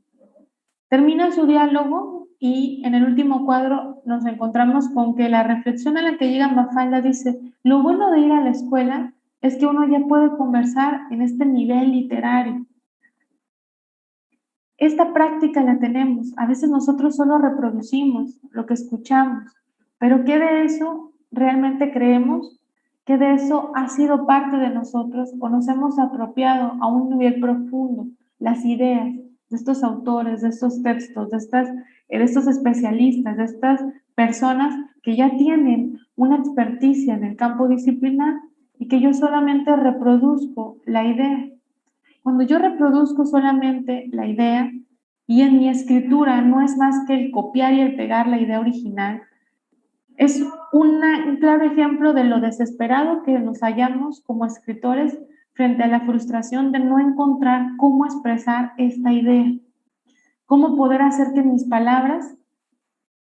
Termina su diálogo y en el último cuadro nos encontramos con que la reflexión a la que llega Mafalda dice, lo bueno de ir a la escuela es que uno ya puede conversar en este nivel literario. Esta práctica la tenemos, a veces nosotros solo reproducimos lo que escuchamos, pero ¿qué de eso realmente creemos? ¿Qué de eso ha sido parte de nosotros o nos hemos apropiado a un nivel profundo? Las ideas de estos autores, de estos textos, de estos especialistas, de estas personas que ya tienen una experticia en el campo disciplinar y que yo solamente reproduzco la idea. Cuando yo reproduzco solamente la idea y en mi escritura no es más que el copiar y el pegar la idea original, es un claro ejemplo de lo desesperado que nos hallamos como escritores frente a la frustración de no encontrar cómo expresar esta idea, cómo poder hacer que mis palabras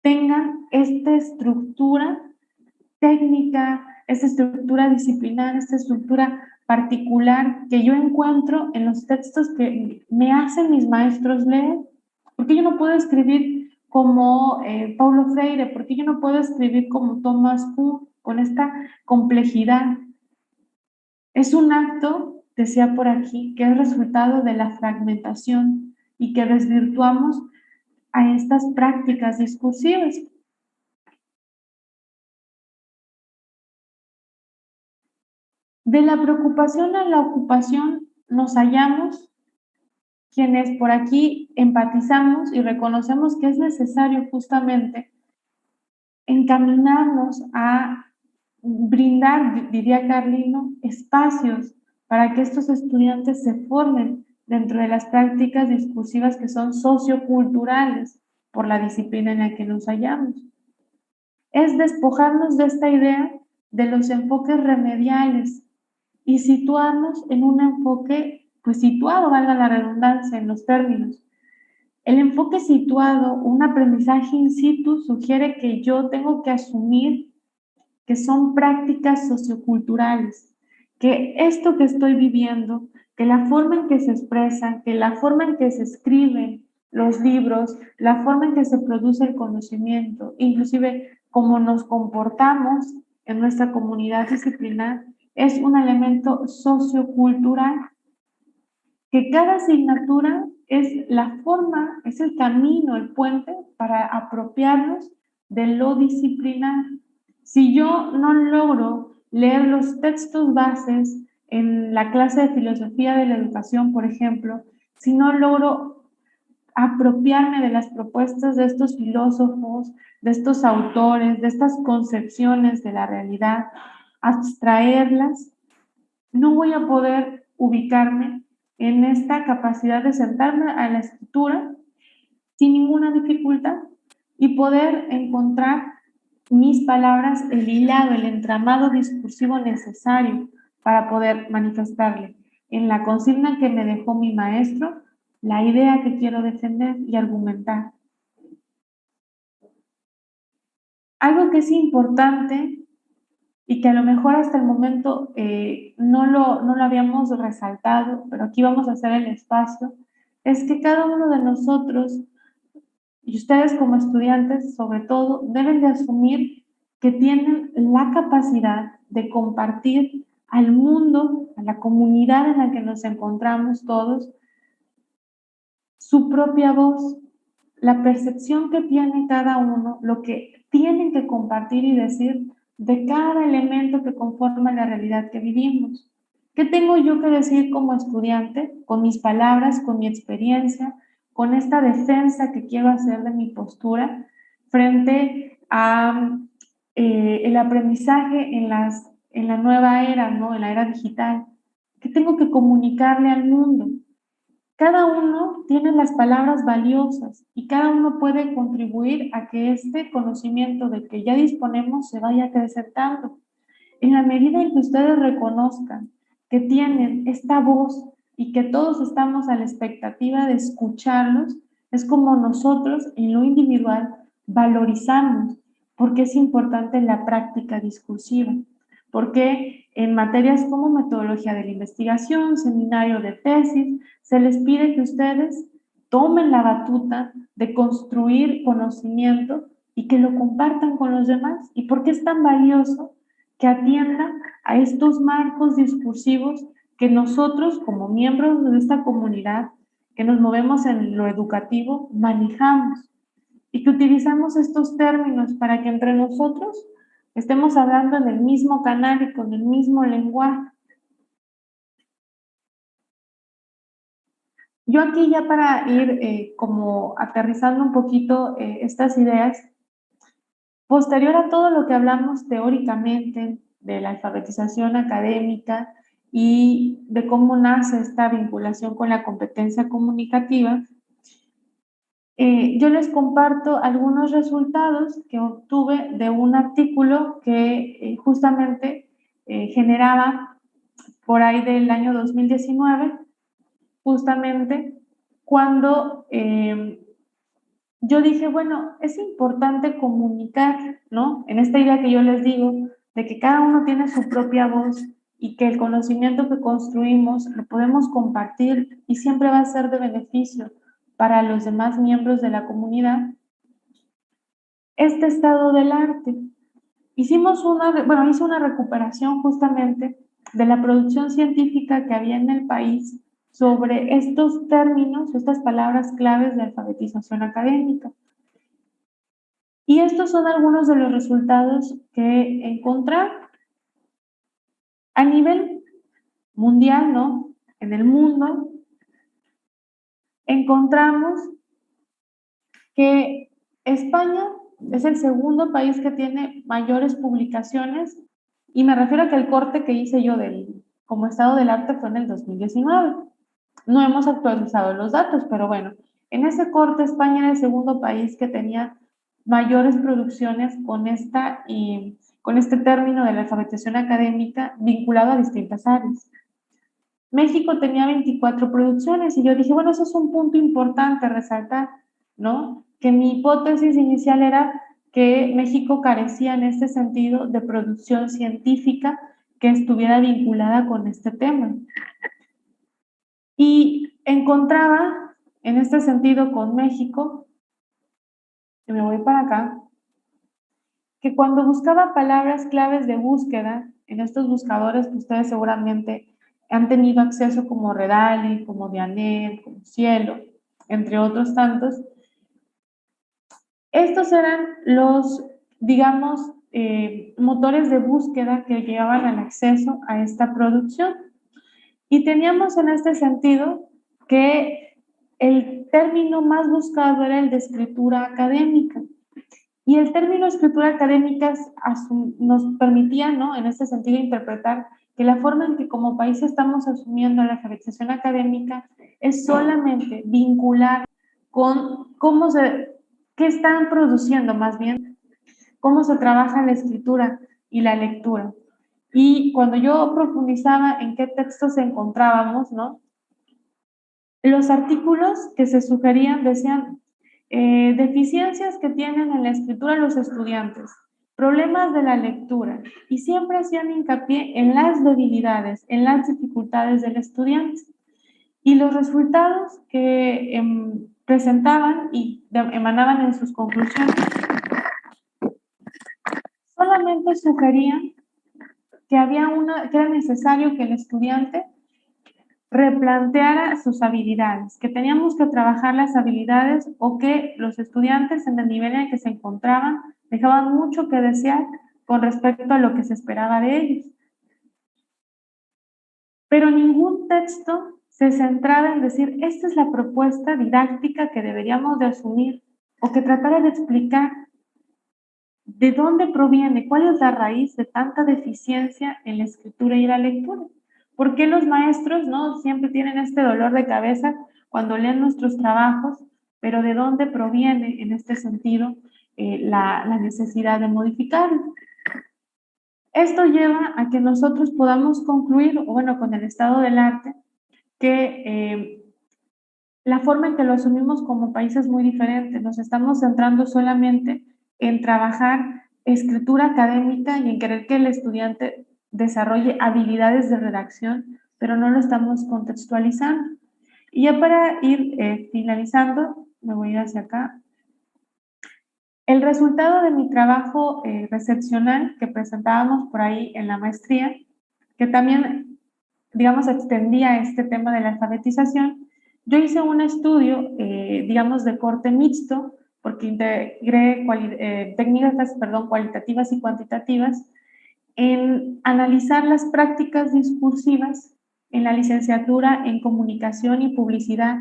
tengan esta estructura técnica, esta estructura disciplinar, esta estructura particular que yo encuentro en los textos que me hacen mis maestros leer. ¿Por qué yo no puedo escribir como Paulo Freire? ¿Por qué yo no puedo escribir como Thomas Kuhn con esta complejidad? Es un acto, decía por aquí, que es resultado de la fragmentación y que desvirtuamos a estas prácticas discursivas. De la preocupación a la ocupación nos hallamos quienes por aquí empatizamos y reconocemos que es necesario justamente encaminarnos a brindar, diría Carlino, espacios para que estos estudiantes se formen dentro de las prácticas discursivas que son socioculturales por la disciplina en la que nos hallamos. Es despojarnos de esta idea de los enfoques remediales y situarnos en un enfoque, pues situado, valga la redundancia en los términos. El enfoque situado, un aprendizaje in situ, sugiere que yo tengo que asumir que son prácticas socioculturales, que esto que estoy viviendo, que la forma en que se expresa, que la forma en que se escriben los libros, la forma en que se produce el conocimiento, inclusive cómo nos comportamos en nuestra comunidad disciplinar, es un elemento sociocultural, que cada asignatura es la forma, es el camino, el puente para apropiarnos de lo disciplinar. Si yo no logro leer los textos bases en la clase de filosofía de la educación, por ejemplo, si no logro apropiarme de las propuestas de estos filósofos, de estos autores, de estas concepciones de la realidad, abstraerlas, no voy a poder ubicarme en esta capacidad de sentarme a la escritura sin ninguna dificultad y poder encontrar mis palabras, el hilado, el entramado discursivo necesario para poder manifestarle en la consigna que me dejó mi maestro la idea que quiero defender y argumentar. Algo que es importante y que a lo mejor hasta el momento no lo habíamos resaltado, pero aquí vamos a hacer el espacio, es que cada uno de nosotros, y ustedes como estudiantes sobre todo, deben de asumir que tienen la capacidad de compartir al mundo, a la comunidad en la que nos encontramos todos, su propia voz, la percepción que tiene cada uno, lo que tienen que compartir y decir de cada elemento que conforma la realidad que vivimos. ¿Qué tengo yo que decir como estudiante con mis palabras, con mi experiencia, con esta defensa que quiero hacer de mi postura frente a el aprendizaje en la nueva era, ¿no? En la era digital? ¿Qué tengo que comunicarle al mundo? Cada uno tiene las palabras valiosas y cada uno puede contribuir a que este conocimiento del que ya disponemos se vaya acrecentando. En la medida en que ustedes reconozcan que tienen esta voz y que todos estamos a la expectativa de escucharlos, es como nosotros en lo individual valorizamos porque es importante la práctica discursiva, porque en materias como metodología de la investigación, seminario de tesis, se les pide que ustedes tomen la batuta de construir conocimiento y que lo compartan con los demás. ¿Y por qué es tan valioso que atiendan a estos marcos discursivos que nosotros, como miembros de esta comunidad, que nos movemos en lo educativo, manejamos? Y que utilizamos estos términos para que entre nosotros estemos hablando en el mismo canal y con el mismo lenguaje. Yo aquí ya para ir como aterrizando un poquito estas ideas, posterior a todo lo que hablamos teóricamente de la alfabetización académica y de cómo nace esta vinculación con la competencia comunicativa, yo les comparto algunos resultados que obtuve de un artículo que justamente generaba por ahí del año 2019, justamente cuando yo dije, bueno, es importante comunicar, ¿no? En esta idea que yo les digo, de que cada uno tiene su propia voz y que el conocimiento que construimos lo podemos compartir y siempre va a ser de beneficio para los demás miembros de la comunidad. Este estado del arte. Hice una recuperación justamente de la producción científica que había en el país sobre estos términos, estas palabras claves de alfabetización académica. Y estos son algunos de los resultados que encontré a nivel mundial, ¿no? En el mundo, encontramos que España es el segundo país que tiene mayores publicaciones, y me refiero a que el corte que hice yo como estado del arte fue en el 2019. No hemos actualizado los datos, pero bueno, en ese corte España era el segundo país que tenía mayores producciones con este término de la alfabetización académica vinculado a distintas áreas. México tenía 24 producciones y yo dije, bueno, eso es un punto importante a resaltar, ¿no? Que mi hipótesis inicial era que México carecía en este sentido de producción científica que estuviera vinculada con este tema. Y encontraba en este sentido con México, y me voy para acá, que cuando buscaba palabras claves de búsqueda en estos buscadores que ustedes seguramente han tenido acceso como Redali, como Dianet, como Cielo, entre otros tantos. Estos eran los, digamos, motores de búsqueda que llevaban al acceso a esta producción. Y teníamos en este sentido que el término más buscado era el de escritura académica. Y el término escritura académica nos permitía, ¿no?, en este sentido, interpretar que la forma en que como país estamos asumiendo la alfabetización académica es solamente vincular con qué están produciendo, más bien, cómo se trabaja la escritura y la lectura. Y cuando yo profundizaba en qué textos encontrábamos, ¿no?, los artículos que se sugerían decían deficiencias que tienen en la escritura los estudiantes, problemas de la lectura, y siempre hacían hincapié en las debilidades, en las dificultades del estudiante. Y los resultados que presentaban y emanaban en sus conclusiones solamente sugerían que era necesario que el estudiante replanteara sus habilidades, que teníamos que trabajar las habilidades, o que los estudiantes en el nivel en el que se encontraban dejaban mucho que desear con respecto a lo que se esperaba de ellos. Pero ningún texto se centraba en decir, esta es la propuesta didáctica que deberíamos de asumir, o que tratara de explicar de dónde proviene, cuál es la raíz de tanta deficiencia en la escritura y la lectura. ¿Por qué los maestros, no, siempre tienen este dolor de cabeza cuando leen nuestros trabajos? Pero ¿de dónde proviene, en este sentido, la necesidad de modificarlo? Esto lleva a que nosotros podamos concluir, o bueno, con el estado del arte, que la forma en que lo asumimos como país es muy diferente. Nos estamos centrando solamente en trabajar escritura académica y en querer que el estudiante desarrolle habilidades de redacción, pero no lo estamos contextualizando. Y ya para ir finalizando, me voy a ir hacia acá. El resultado de mi trabajo recepcional que presentábamos por ahí en la maestría, que también, digamos, extendía este tema de la alfabetización, yo hice un estudio, digamos, de corte mixto, porque integré técnicas, cualitativas y cuantitativas, en analizar las prácticas discursivas en la licenciatura en comunicación y publicidad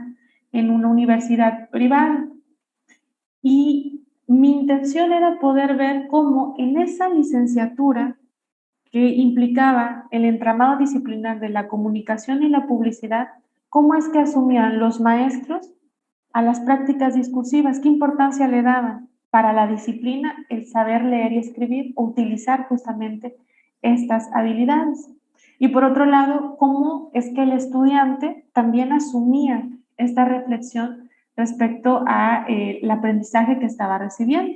en una universidad privada. Y mi intención era poder ver cómo en esa licenciatura, que implicaba el entramado disciplinar de la comunicación y la publicidad, cómo es que asumían los maestros a las prácticas discursivas, qué importancia le daban para la disciplina el saber leer y escribir o utilizar justamente estas habilidades. Y por otro lado, cómo es que el estudiante también asumía esta reflexión respecto a el aprendizaje que estaba recibiendo.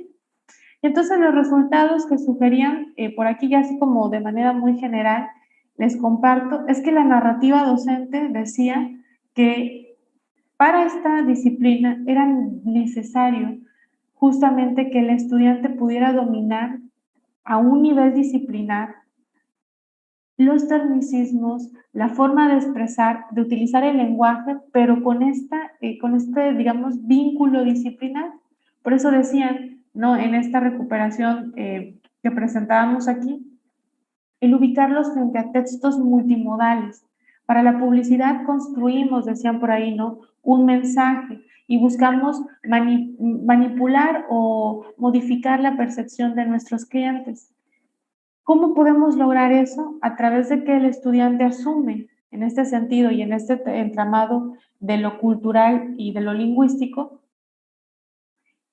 Y entonces los resultados que sugerían, por aquí ya así como de manera muy general, les comparto, es que la narrativa docente decía que para esta disciplina era necesario justamente que el estudiante pudiera dominar a un nivel disciplinar los tecnicismos, la forma de expresar, de utilizar el lenguaje, pero con este, digamos, vínculo disciplinar. Por eso decían, ¿no?, en esta recuperación que presentábamos aquí, el ubicarlos frente a textos multimodales. Para la publicidad construimos, decían por ahí, ¿no?, un mensaje y buscamos manipular o modificar la percepción de nuestros clientes. ¿Cómo podemos lograr eso? A través de que el estudiante asume, en este sentido y en este entramado de lo cultural y de lo lingüístico,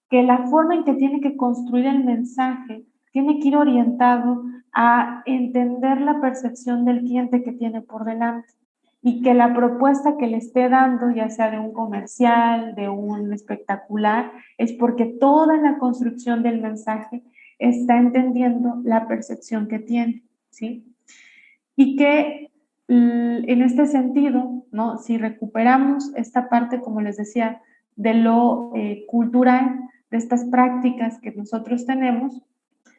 que la forma en que tiene que construir el mensaje tiene que ir orientado a entender la percepción del cliente que tiene por delante, y que la propuesta que le esté dando, ya sea de un comercial, de un espectacular, es porque toda la construcción del mensaje está entendiendo la percepción que tiene, ¿sí? Y que en este sentido, ¿no?, si recuperamos esta parte, como les decía, de lo cultural, de estas prácticas que nosotros tenemos,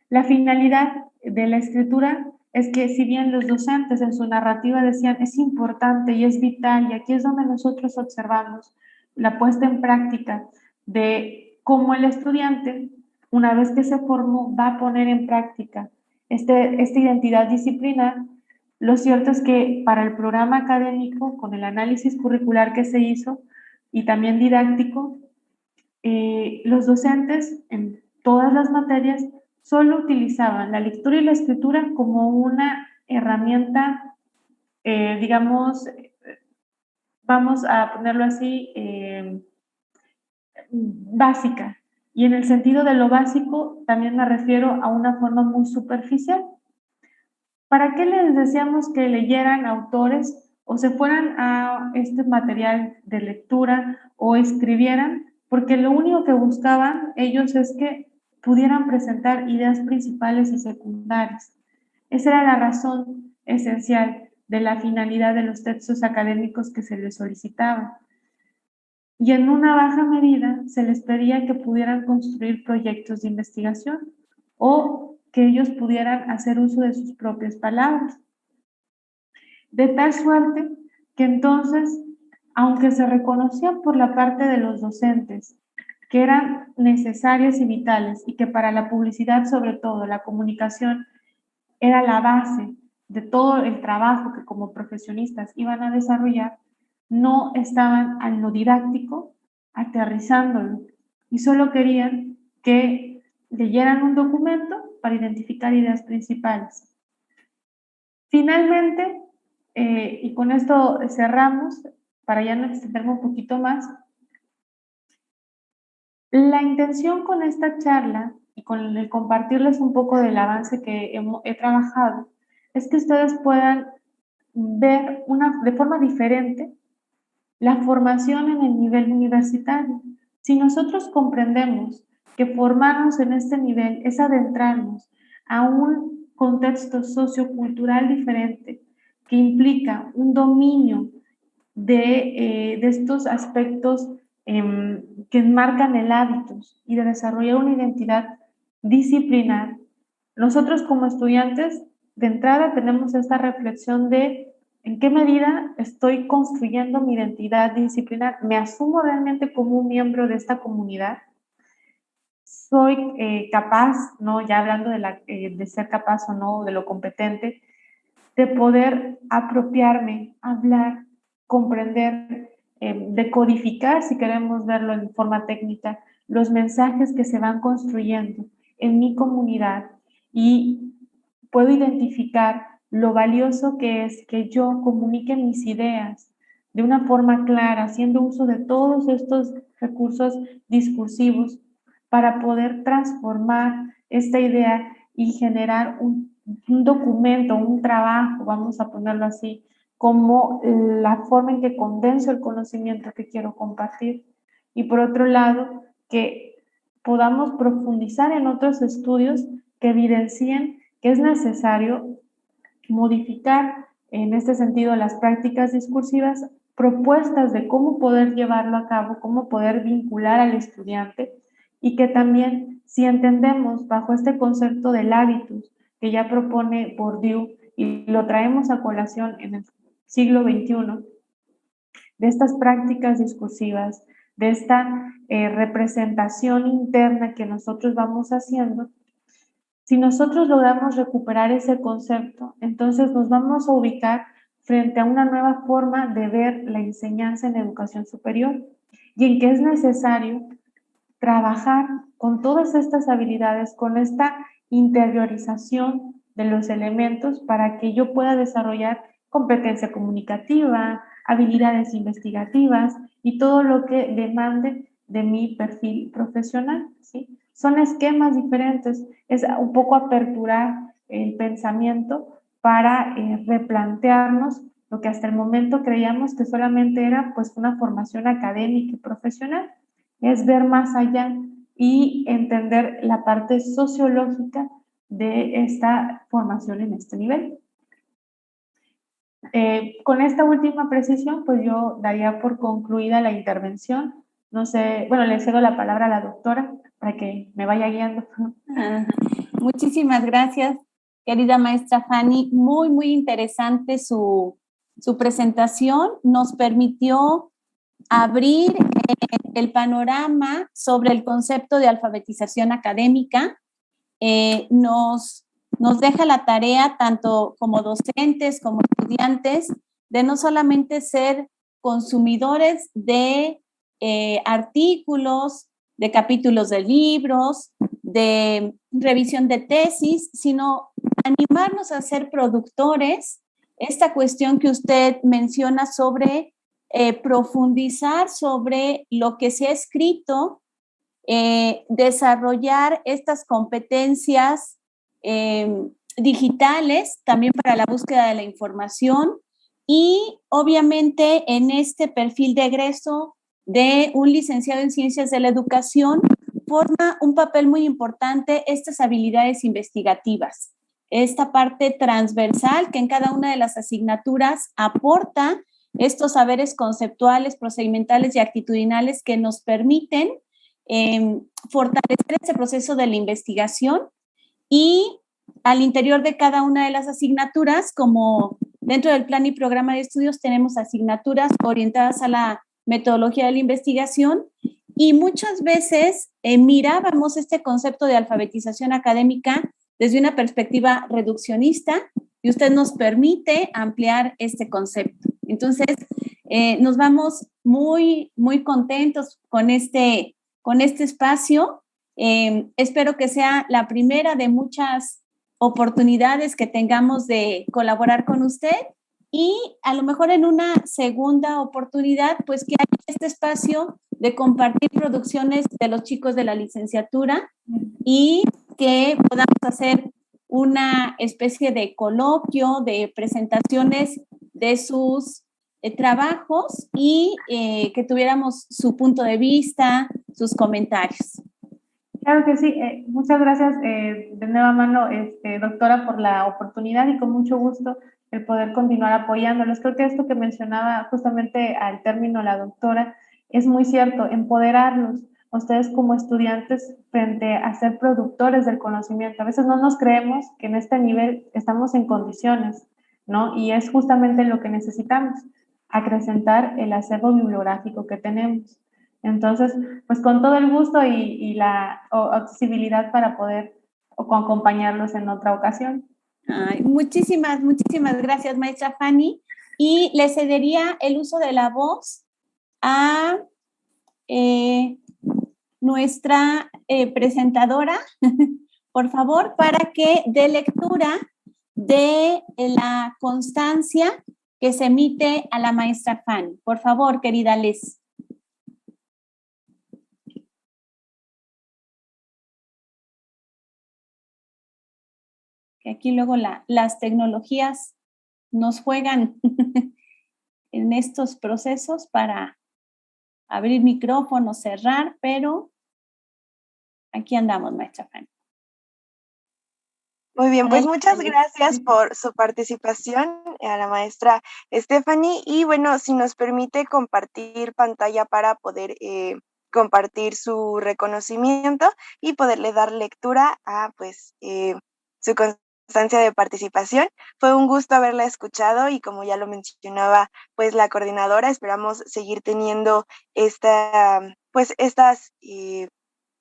la finalidad de la escritura es que si bien los docentes en su narrativa decían es importante y es vital, y aquí es donde nosotros observamos la puesta en práctica de cómo el estudiante, una vez que se formó, va a poner en práctica esta identidad disciplinar. Lo cierto es que para el programa académico, con el análisis curricular que se hizo y también didáctico, los docentes en todas las materias solo utilizaban la lectura y la escritura como una herramienta, digamos, vamos a ponerlo así, básica. Y en el sentido de lo básico, también me refiero a una forma muy superficial. ¿Para qué les decíamos que leyeran autores o se fueran a este material de lectura o escribieran? Porque lo único que buscaban ellos es que pudieran presentar ideas principales y secundarias. Esa era la razón esencial de la finalidad de los textos académicos que se les solicitaban. Y en una baja medida se les pedía que pudieran construir proyectos de investigación o que ellos pudieran hacer uso de sus propias palabras. De tal suerte que entonces, aunque se reconocía por la parte de los docentes que eran necesarias y vitales y que para la publicidad, sobre todo, la comunicación era la base de todo el trabajo que como profesionistas iban a desarrollar, no estaban en lo didáctico aterrizándolo y solo querían que leyeran un documento para identificar ideas principales. Finalmente, y con esto cerramos, para ya no extenderme un poquito más, la intención con esta charla y con el compartirles un poco del avance que he trabajado es que ustedes puedan ver de forma diferente la formación en el nivel universitario. Si nosotros comprendemos que formarnos en este nivel es adentrarnos a un contexto sociocultural diferente que implica un dominio de estos aspectos que enmarcan el hábitos y de desarrollar una identidad disciplinar, nosotros como estudiantes de entrada tenemos esta reflexión de en qué medida estoy construyendo mi identidad disciplinar, me asumo realmente como un miembro de esta comunidad, soy capaz, ¿no? Ya hablando de ser capaz o no, de lo competente, de poder apropiarme, hablar, comprender, decodificar, si queremos verlo en forma técnica, los mensajes que se van construyendo en mi comunidad y puedo identificar lo valioso que es que yo comunique mis ideas de una forma clara, haciendo uso de todos estos recursos discursivos para poder transformar esta idea y generar un documento, un trabajo, vamos a ponerlo así, como la forma en que condenso el conocimiento que quiero compartir. Y por otro lado, que podamos profundizar en otros estudios que evidencien que es necesario modificar en este sentido las prácticas discursivas, propuestas de cómo poder llevarlo a cabo, cómo poder vincular al estudiante y que también si entendemos bajo este concepto del hábitus que ya propone Bourdieu y lo traemos a colación en el siglo XXI, de estas prácticas discursivas, de esta representación interna que nosotros vamos haciendo, si nosotros logramos recuperar ese concepto, entonces nos vamos a ubicar frente a una nueva forma de ver la enseñanza en educación superior y en que es necesario trabajar con todas estas habilidades, con esta interiorización de los elementos para que yo pueda desarrollar competencia comunicativa, habilidades investigativas y todo lo que demande de mi perfil profesional, ¿sí? Son esquemas diferentes, es un poco aperturar el pensamiento para replantearnos lo que hasta el momento creíamos que solamente era pues una formación académica y profesional, es ver más allá y entender la parte sociológica de esta formación en este nivel. Con esta última precisión, pues yo daría por concluida la intervención. No sé, bueno, le cedo la palabra a la doctora para que me vaya guiando. Muchísimas gracias, querida maestra Fanny. Muy, muy interesante su presentación. Nos permitió abrir el panorama sobre el concepto de alfabetización académica. Nos deja la tarea, tanto como docentes como estudiantes, de no solamente ser consumidores de artículos, de capítulos de libros, de revisión de tesis, sino animarnos a ser productores. Esta cuestión que usted menciona sobre profundizar sobre lo que se ha escrito, desarrollar estas competencias digitales también para la búsqueda de la información y obviamente en este perfil de egreso de un licenciado en Ciencias de la Educación forma un papel muy importante estas habilidades investigativas, esta parte transversal que en cada una de las asignaturas aporta estos saberes conceptuales, procedimentales y actitudinales que nos permiten fortalecer ese proceso de la investigación y al interior de cada una de las asignaturas, como dentro del plan y programa de estudios tenemos asignaturas orientadas a la metodología de la investigación y muchas veces mirábamos este concepto de alfabetización académica desde una perspectiva reduccionista y usted nos permite ampliar este concepto. Entonces, nos vamos muy, muy contentos con este espacio. Espero que sea la primera de muchas oportunidades que tengamos de colaborar con usted y a lo mejor en una segunda oportunidad, pues que haya este espacio de compartir producciones de los chicos de la licenciatura y que podamos hacer una especie de coloquio, de presentaciones de sus trabajos y que tuviéramos su punto de vista, sus comentarios. Claro que sí. Muchas gracias de nueva mano, doctora, por la oportunidad y con mucho gusto el poder continuar apoyándolos. Creo que esto que mencionaba justamente al término la doctora es muy cierto, empoderarlos, ustedes como estudiantes frente a ser productores del conocimiento. A veces no nos creemos que en este nivel estamos en condiciones, ¿no? Y es justamente lo que necesitamos, acrecentar el acervo bibliográfico que tenemos. Entonces, pues con todo el gusto y la accesibilidad para poder acompañarlos en otra ocasión. Ay, muchísimas gracias, maestra Fanny. Y le cedería el uso de la voz a nuestra presentadora, por favor, para que dé lectura de la constancia que se emite a la maestra Fanny. Por favor, querida Les. Que aquí luego las tecnologías nos juegan en estos procesos para abrir micrófono, cerrar, pero aquí andamos, maestra Fanny. Muy bien, pues muchas gracias por su participación a la maestra Stephanie y bueno, si nos permite compartir pantalla para poder compartir su reconocimiento y poderle dar lectura a pues su constancia de participación. Fue un gusto haberla escuchado y como ya lo mencionaba pues la coordinadora, esperamos seguir teniendo estas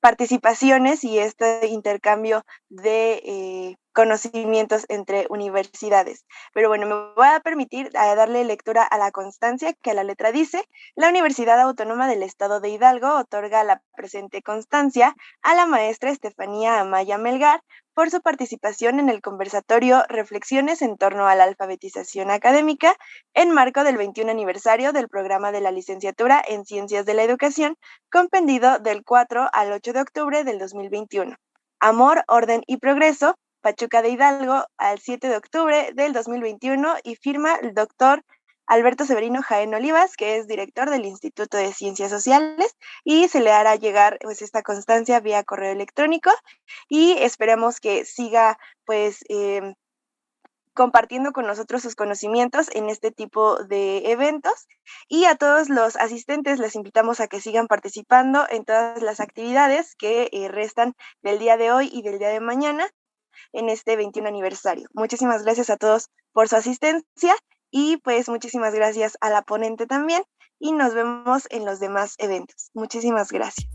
participaciones y este intercambio de conocimientos entre universidades. Pero bueno, me voy a permitir darle lectura a la constancia que a la letra dice: la Universidad Autónoma del Estado de Hidalgo otorga la presente constancia a la maestra Estefanía Amaya Melgar por su participación en el conversatorio Reflexiones en torno a la alfabetización académica en marco del 21 aniversario del programa de la licenciatura en Ciencias de la Educación, compendido del 4 al 8 de octubre del 2021. Amor, Orden y Progreso, Pachuca de Hidalgo, al 7 de octubre del 2021, y firma el doctor Alberto Severino Jaén Olivas, que es director del Instituto de Ciencias Sociales, y se le hará llegar pues esta constancia vía correo electrónico y esperemos que siga pues compartiendo con nosotros sus conocimientos en este tipo de eventos, y a todos los asistentes les invitamos a que sigan participando en todas las actividades que restan del día de hoy y del día de mañana. en este 21 aniversario. Muchísimas gracias a todos por su asistencia y pues muchísimas gracias a la ponente también y nos vemos en los demás eventos. Muchísimas gracias.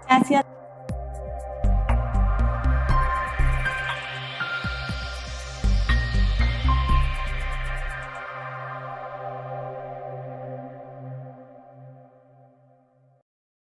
Gracias.